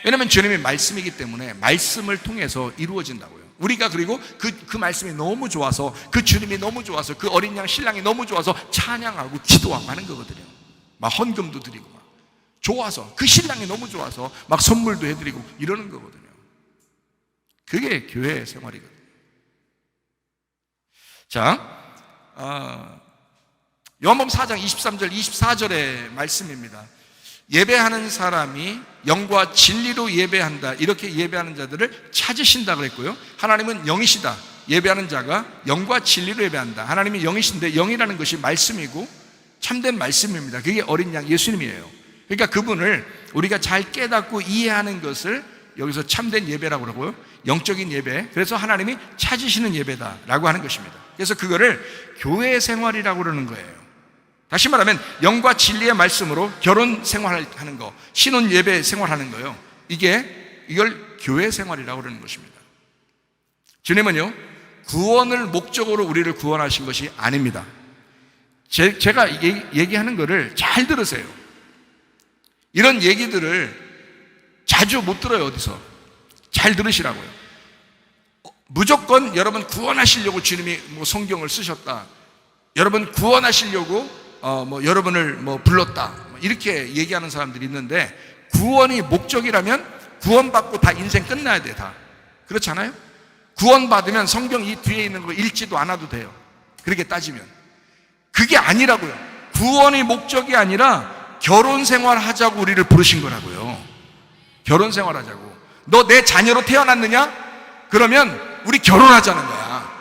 왜냐하면 주님이 말씀이기 때문에 말씀을 통해서 이루어진다고요. 우리가 그리고 그 말씀이 너무 좋아서, 그 주님이 너무 좋아서, 그 어린 양 신랑이 너무 좋아서 찬양하고 기도하고 하는 거거든요. 막 헌금도 드리고 막 좋아서, 그 신랑이 너무 좋아서 막 선물도 해드리고 이러는 거거든요. 그게 교회 생활이거든요. 자, 요한복음 4장 23절 24절의 말씀입니다. 예배하는 사람이 영과 진리로 예배한다, 이렇게 예배하는 자들을 찾으신다 그랬고요, 하나님은 영이시다. 예배하는 자가 영과 진리로 예배한다. 하나님이 영이신데 영이라는 것이 말씀이고 참된 말씀입니다. 그게 어린 양 예수님이에요. 그러니까 그분을 우리가 잘 깨닫고 이해하는 것을 여기서 참된 예배라고 그러고요, 영적인 예배, 그래서 하나님이 찾으시는 예배다라고 하는 것입니다. 그래서 그거를 교회 생활이라고 그러는 거예요. 다시 말하면 영과 진리의 말씀으로 결혼 생활하는 거, 신혼 예배 생활하는 거요, 이걸 교회 생활이라고 그러는 것입니다. 주님은요, 구원을 목적으로 우리를 구원하신 것이 아닙니다. 제가 얘기하는 거를 잘 들으세요. 이런 얘기들을 자주 못 들어요. 어디서. 잘 들으시라고요. 무조건 여러분 구원하시려고 주님이 성경을 쓰셨다, 여러분 구원하시려고 여러분을 불렀다 이렇게 얘기하는 사람들이 있는데, 구원이 목적이라면 구원받고 다 인생 끝나야 돼. 다 그렇지 않아요? 구원받으면 성경 이 뒤에 있는 거 읽지도 않아도 돼요. 그렇게 따지면 그게 아니라고요. 구원이 목적이 아니라 결혼 생활하자고 우리를 부르신 거라고요. 결혼 생활하자고. 너 내 자녀로 태어났느냐? 그러면 우리 결혼하자는 거야.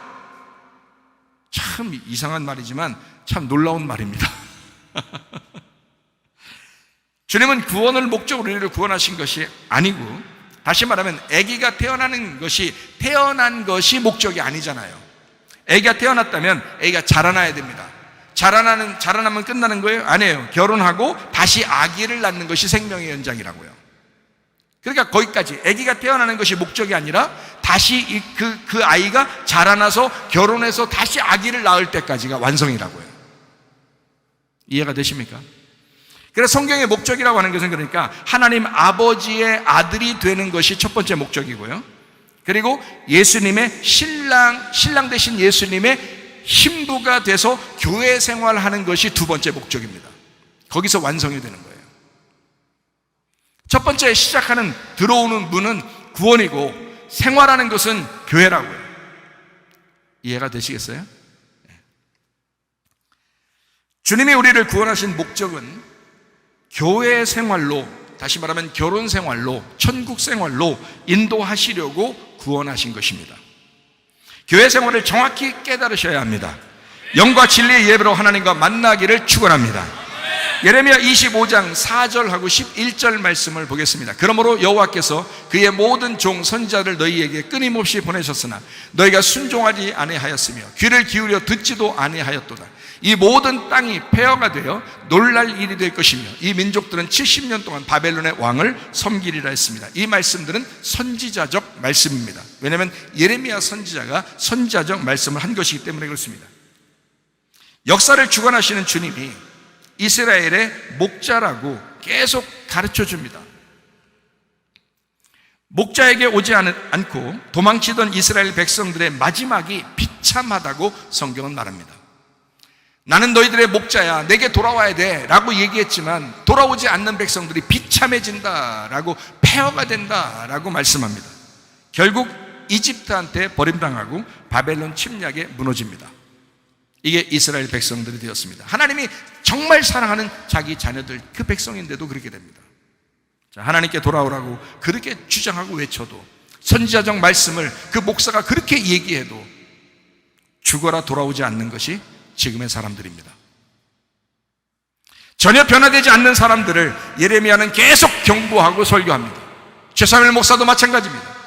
참 이상한 말이지만 참 놀라운 말입니다. 주님은 구원을 목적으로 우리를 구원하신 것이 아니고, 다시 말하면 아기가 태어난 것이 목적이 아니잖아요. 아기가 태어났다면 아기가 자라나야 됩니다. 자라나면 끝나는 거예요? 아니에요. 결혼하고 다시 아기를 낳는 것이 생명의 연장이라고요. 그러니까 거기까지, 아기가 태어나는 것이 목적이 아니라 다시 그 아이가 자라나서 결혼해서 다시 아기를 낳을 때까지가 완성이라고요. 이해가 되십니까? 그래서 성경의 목적이라고 하는 것은, 그러니까 하나님 아버지의 아들이 되는 것이 첫 번째 목적이고요, 그리고 예수님의 신랑 되신 예수님의 신부가 돼서 교회 생활하는 것이 두 번째 목적입니다. 거기서 완성이 되는 거예요. 첫 번째 시작하는 들어오는 문은 구원이고, 생활하는 것은 교회라고요. 이해가 되시겠어요? 주님이 우리를 구원하신 목적은 교회 생활로, 다시 말하면 결혼 생활로, 천국 생활로 인도하시려고 구원하신 것입니다. 교회 생활을 정확히 깨달으셔야 합니다. 영과 진리의 예배로 하나님과 만나기를 축원합니다. 예레미야 25장 4절하고 11절 말씀을 보겠습니다. 그러므로 여호와께서 그의 모든 종 선지자를 너희에게 끊임없이 보내셨으나 너희가 순종하지 아니하였으며 귀를 기울여 듣지도 아니하였도다. 이 모든 땅이 폐허가 되어 놀랄 일이 될 것이며 이 민족들은 70년 동안 바벨론의 왕을 섬기리라 했습니다. 이 말씀들은 선지자적 말씀입니다. 왜냐하면 예레미야 선지자가 선지자적 말씀을 한 것이기 때문에 그렇습니다. 역사를 주관하시는 주님이 이스라엘의 목자라고 계속 가르쳐 줍니다. 목자에게 오지 않고 도망치던 이스라엘 백성들의 마지막이 비참하다고 성경은 말합니다. 나는 너희들의 목자야, 내게 돌아와야 돼 라고 얘기했지만 돌아오지 않는 백성들이 비참해진다 라고, 폐허가 된다 라고 말씀합니다. 결국 이집트한테 버림당하고 바벨론 침략에 무너집니다. 이게 이스라엘 백성들이 되었습니다. 하나님이 정말 사랑하는 자기 자녀들, 그 백성인데도 그렇게 됩니다. 자, 하나님께 돌아오라고 그렇게 주장하고 외쳐도, 선지자적 말씀을 그 목사가 그렇게 얘기해도 죽어라 돌아오지 않는 것이 지금의 사람들입니다. 전혀 변화되지 않는 사람들을 예레미야는 계속 경고하고 설교합니다. 최사무엘 목사도 마찬가지입니다.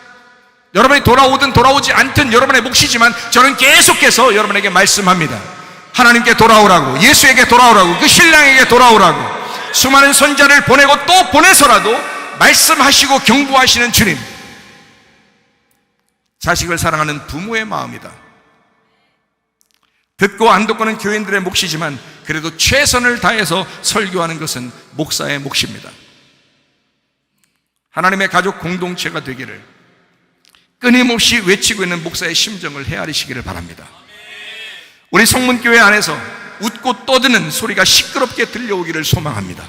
여러분이 돌아오든 돌아오지 않든 여러분의 몫이지만 저는 계속해서 여러분에게 말씀합니다. 하나님께 돌아오라고, 예수에게 돌아오라고, 그 신랑에게 돌아오라고. 수많은 선자를 보내고 또 보내서라도 말씀하시고 경고하시는 주님, 자식을 사랑하는 부모의 마음이다. 듣고 안 듣고는 교인들의 몫이지만 그래도 최선을 다해서 설교하는 것은 목사의 몫입니다. 하나님의 가족 공동체가 되기를 끊임없이 외치고 있는 목사의 심정을 헤아리시기를 바랍니다. 우리 성문교회 안에서 웃고 떠드는 소리가 시끄럽게 들려오기를 소망합니다.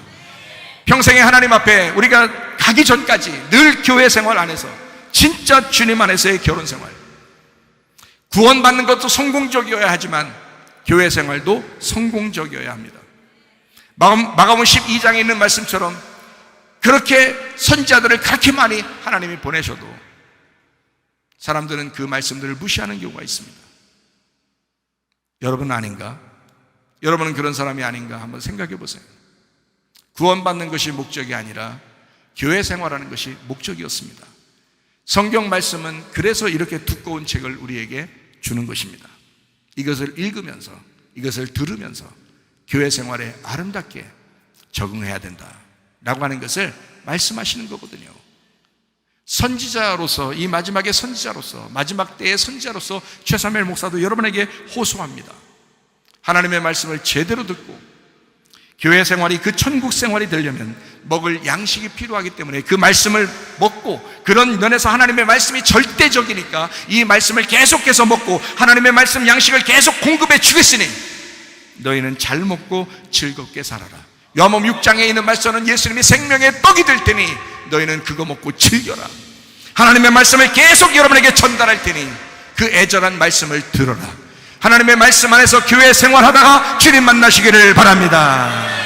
평생에 하나님 앞에 우리가 가기 전까지 늘 교회 생활 안에서, 진짜 주님 안에서의 결혼 생활, 구원받는 것도 성공적이어야 하지만 교회 생활도 성공적이어야 합니다. 마가복음 12장에 있는 말씀처럼 그렇게 선지자들을 그렇게 많이 하나님이 보내셔도 사람들은 그 말씀들을 무시하는 경우가 있습니다. 여러분은 아닌가? 여러분은 그런 사람이 아닌가? 한번 생각해 보세요. 구원받는 것이 목적이 아니라 교회 생활하는 것이 목적이었습니다. 성경 말씀은 그래서 이렇게 두꺼운 책을 우리에게 주는 것입니다. 이것을 읽으면서, 이것을 들으면서 교회 생활에 아름답게 적응해야 된다라고 하는 것을 말씀하시는 거거든요. 선지자로서, 이 마지막의 선지자로서, 마지막 때의 선지자로서 최사무엘 목사도 여러분에게 호소합니다. 하나님의 말씀을 제대로 듣고 교회 생활이 그 천국 생활이 되려면 먹을 양식이 필요하기 때문에 그 말씀을 먹고, 그런 면에서 하나님의 말씀이 절대적이니까 이 말씀을 계속해서 먹고 하나님의 말씀 양식을 계속 공급해 주겠으니 너희는 잘 먹고 즐겁게 살아라. 요한복음 6장에 있는 말씀은 예수님이 생명의 떡이 될 테니 너희는 그거 먹고 즐겨라. 하나님의 말씀을 계속 여러분에게 전달할 테니 그 애절한 말씀을 들어라. 하나님의 말씀 안에서 교회 생활하다가 주님 만나시기를 바랍니다.